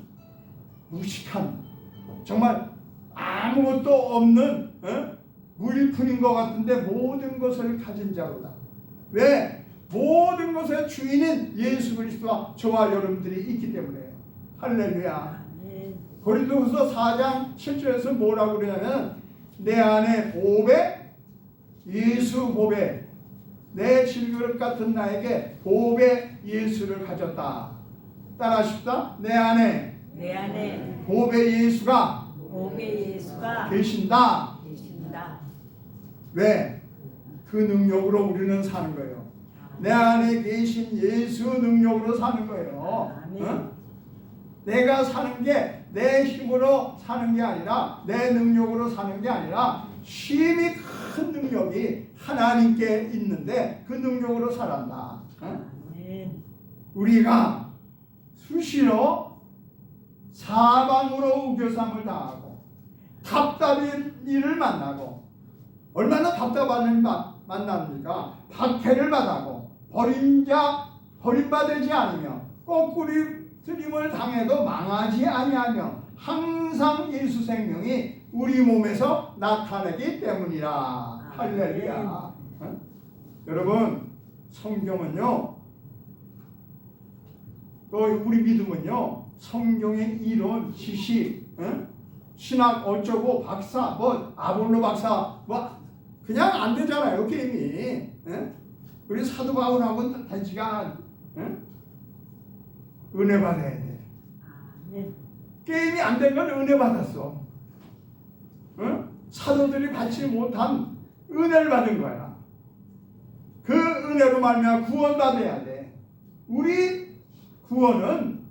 무식한 정말 아무것도 없는 무일푼인 것 같은데 모든 것을 가진 자로다. 왜? 모든 것의 주인인 예수 그리스도와 저와 여러분들이 있기 때문에요. 할렐루야. 고린도후서 4장 7절에서 뭐라고 그러냐면 내 안에 보배, 예수 보배, 내 질그릇 같은 나에게 보배 예수를 가졌다. 따라하십시다. 내 안에 보배 예수가 계신다. 왜? 그 능력으로 우리는 사는 거예요. 내 안에 계신 예수 능력으로 사는 거예요. 내가 사는 게 내 힘으로 사는 게 아니라 내 능력으로 사는 게 아니라 힘이 큰 능력이 하나님께 있는데 그 능력으로 살았다. 우리가 수시로 사방으로 우겨쌈을 당하고 답답한 일을 만나고 얼마나 답답한 일 만납니까? 박해를 받아고 버림받지 않으며 거꾸리 트림을 당해도 망하지 아니하며 항상 예수 생명이 우리 몸에서 나타나기 때문이라. 할렐루야. 어? 여러분, 성경은요, 또 우리 믿음은요, 성경의 이론, 지식, 신학 어쩌고 박사, 뭐 아볼로 박사, 뭐 그냥 안 되잖아요, 게임이. 우리 사도 바울하고는 단시간 은혜 받아야 돼. 아멘. 게임이 안 된 건 은혜 받았어. 사도들이 받지 못한 은혜를 받은 거야. 그 은혜로 말미암아 구원받아야 돼. 우리 구원은,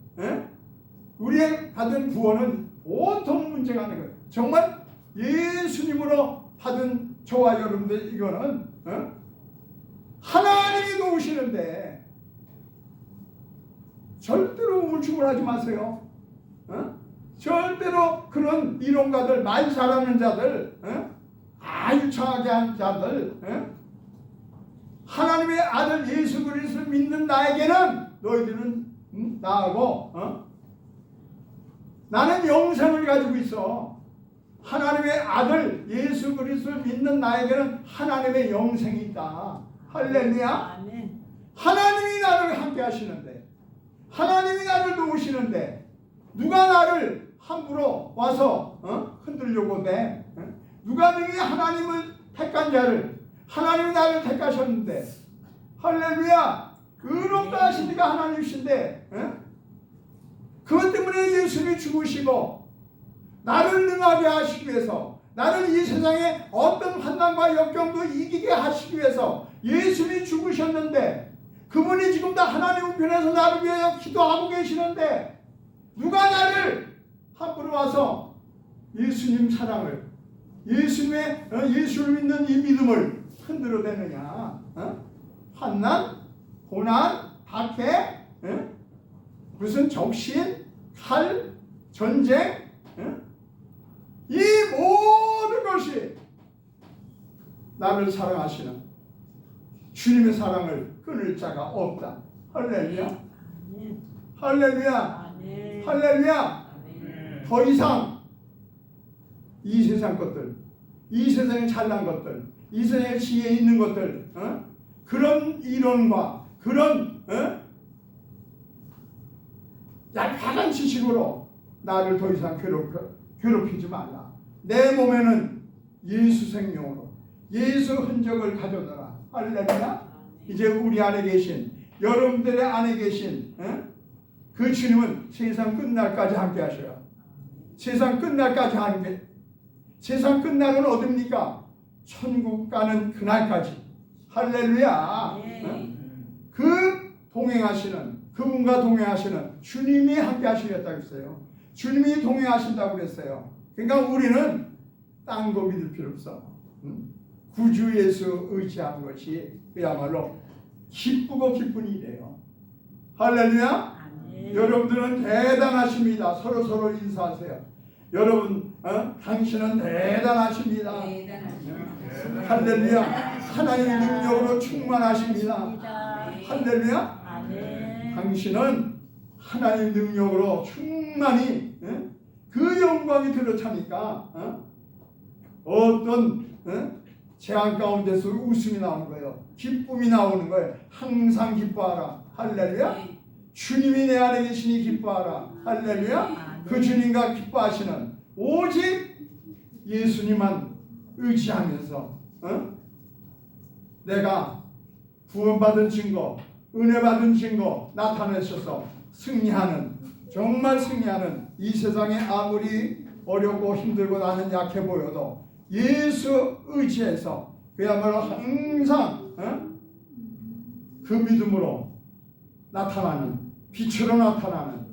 우리의 받은 구원은 보통 문제가 아닌 거예요. 정말 예수님으로 받은 저와 여러분들 이거는 하나님이 도우시는데 절대로 우물쭈물하지 마세요. 절대로 그런 이론가들, 말 잘하는 자들, 유창하게 한 자들, 하나님의 아들 예수 그리스도를 믿는 나에게는 너희들은 나하고 나는 영생을 가지고 있어. 하나님의 아들 예수 그리스도를 믿는 나에게는 하나님의 영생이 있다. 할렐루야. 아멘. 하나님이 나를 함께 하시는데, 하나님이 나를 도우시는데 누가 나를 함부로 와서 흔들려고 돼? 누가 능히 하나님을 택한 자를, 하나님이 나를 택하셨는데, 할렐루야. 의롭다 하시니까 하나님이신데, 그것 때문에 예수님이 죽으시고 나를 능하게 하시기 위해서, 나를 이 세상에 어떤 환난과 역경도 이기게 하시기 위해서 예수님이 죽으셨는데, 그분이 지금도 하나님 우편에서 나를 위하여 기도하고 계시는데 누가 나를 함부로 와서 예수님 사랑을, 예수를 믿는 이 믿음을 흔들어대느냐? 환난, 고난, 박해, 무슨 적신, 칼, 전쟁, 이 모든 것이 나를 사랑하시는 주님의 사랑을 끊을 자가 없다. 할렐루야. 아멘. 할렐루야. 아멘. 할렐루야. 더 이상 이 세상 것들, 이 세상에 잘난 것들, 이 세상에 지혜 있는 것들, 그런 이론과 그런 얄팍한 지식으로 나를 더 이상 괴롭히지 말라. 내 몸에는 예수 생명으로 예수 흔적을 가져다라. 할렐루야. 이제 우리 안에 계신, 여러분들의 안에 계신 그 주님은 세상 끝날까지 함께 하셔요. 세상 끝날까지 함께. 세상 끝날은 어딥니까? 천국 가는 그날까지. 할렐루야. 그 동행하시는, 그분과 동행하시는 주님이 함께 하시겠다고 했어요. 주님이 동행하신다고 그랬어요. 그러니까 우리는 딴 거 믿을 필요 없어. 구주 예수 의지하는 것이 그야말로 기쁘고 기쁜 일이에요. 할렐루야. 아멘. 여러분들은 대단하십니다. 서로 인사하세요. 여러분, 당신은 대단하십니다. 할렐루야. 하나님의 능력으로 충만하십니다. 할렐루야. 아멘. 당신은 하나님 능력으로 충만히 그 영광이 들어차니까 어떤 재앙 가운데서 웃음이 나오는 거예요. 기쁨이 나오는 거예요. 항상 기뻐하라. 할렐루야. 주님이 내 안에 계시니 기뻐하라. 할렐루야. 그 주님과 기뻐하시는 오직 예수님만 의지하면서 내가 구원받은 증거, 은혜 받은 증거 나타내셔서 승리하는, 정말 승리하는, 이 세상에 아무리 어렵고 힘들고 나는 약해 보여도 예수 의지해서 그야말로 항상 그 믿음으로 나타나는, 빛으로 나타나는,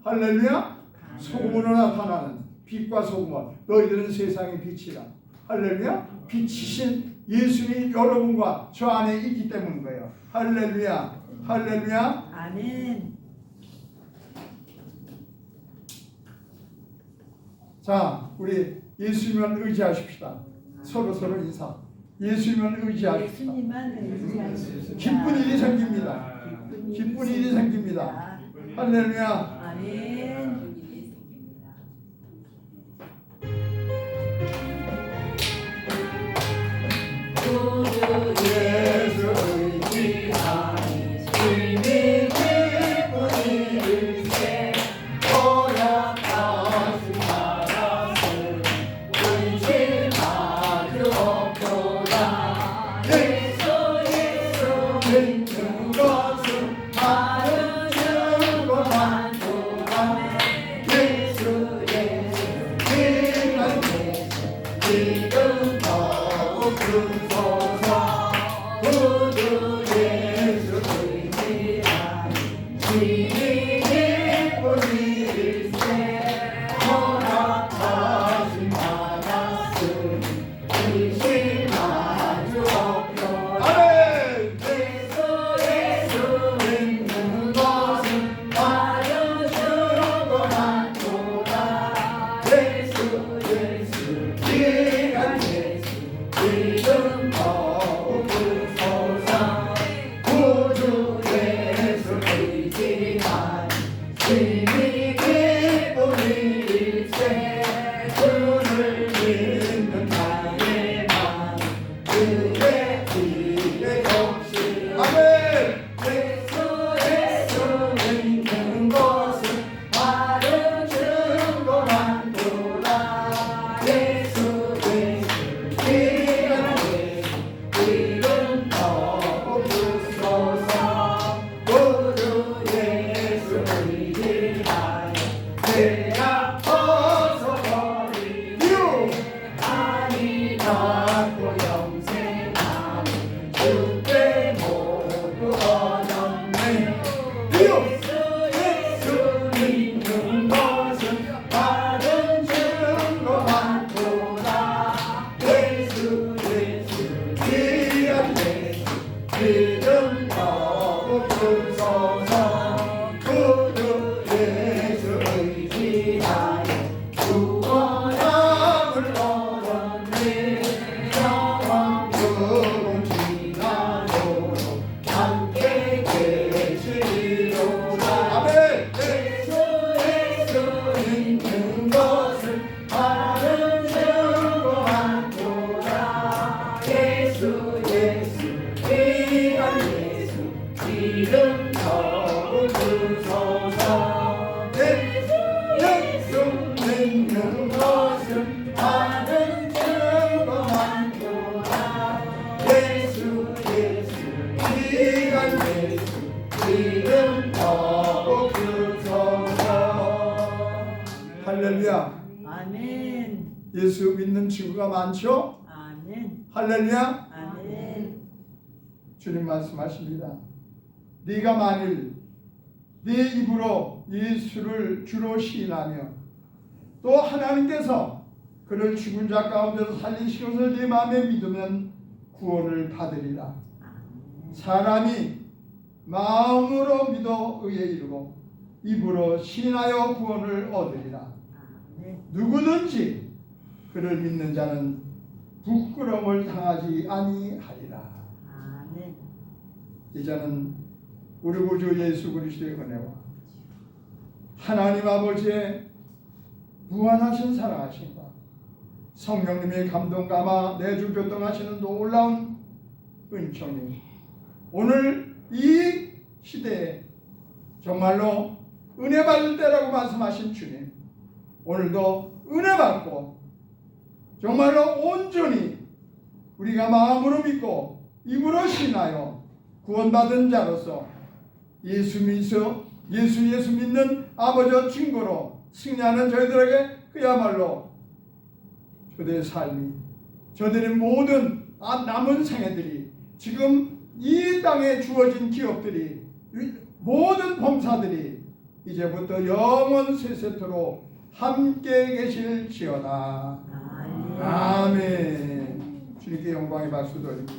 할렐루야. 소금으로 나타나는, 빛과 소금은 너희들은 세상의 빛이라. 할렐루야. 빛이신 예수님이 여러분과 저 안에 있기 때문인 거예요. 할렐루야. 할렐루야. 아멘. 자, 우리 예수님만 의지하십시다. 서로 인사. 예수님만 의지하십시다. 예수님만 의지하십시다. 기쁜 일이 생깁니다. 기쁜 일이 생깁니다. 할렐루야. 아멘. 주소서 구주 예수 의지하니 신이 기쁜 일일세 허락하신 받았으니 의심하주 없도다 아멘. 예수 믿는 것은 받은 주고만도다 예수 귀한 예수 이름 더욱 주소서 구주 예수 의지하니 신이 기쁜 일일세 주를 믿는 나의 마음 그의 길에 적시 아멘. 예수 믿는 것은 바른 증거만도다 예수 귀한 예수 이름 더욱 주소서 구주 예수 의지하여 죄악 벗어버리니 아니 낳고 영생하니 주께 모두 얻었네 예수 믿는 것은 바른 증거만도다 예수 귀한 예수 이름 더욱 주소서 구주 예수 의지하여 구원함을 얻었네 영원 죽음 지나도록 함께 계시리로다 아멘. 예수 믿는 것은 바른 증거만도다 예수 귀한 예수 이름 더욱 주소서 예수 믿는 것은 바른 증거만도다 예수 귀한 예수 이름 더욱 주소서 할렐루야. 아멘. 예수 믿는 친구가 많죠? 아멘. 할렐루야. 아멘. 주님 말씀하십니다. 네가 만일 네 입으로 예수를 주로 시인하며 또 하나님께서 그를 죽은 자 가운데서 살리신 것을 네 마음에 믿으면 구원을 받으리라. 사람이 마음으로 믿어 의에 이르고 입으로 시인하여 구원을 얻으리라. 아멘. 누구든지 그를 믿는 자는 부끄러움을 당하지 아니하리라. 아멘. 이제는 우리 구주 예수 그리스도의 은혜와 하나님 아버지의 무한하신 사랑하심과 성령님의 감동 감화 내주 교통하시는 놀라운 은총이 오늘 이 시대에 정말로 은혜 받을 때라고 말씀하신 주님, 오늘도 은혜 받고 정말로 온전히 우리가 마음으로 믿고 입으로 신하여 구원받은 자로서 예수 믿는 아버지의 증거로 승리하는 저희들에게 그야말로 저들의 삶이, 저들의 모든 남은 생애들이, 지금 이 땅에 주어진 기업들이, 모든 범사들이 이제부터 영원 세세토록 함께 계실지어다. 아멘. 주님께 영광의 박수 드립니다.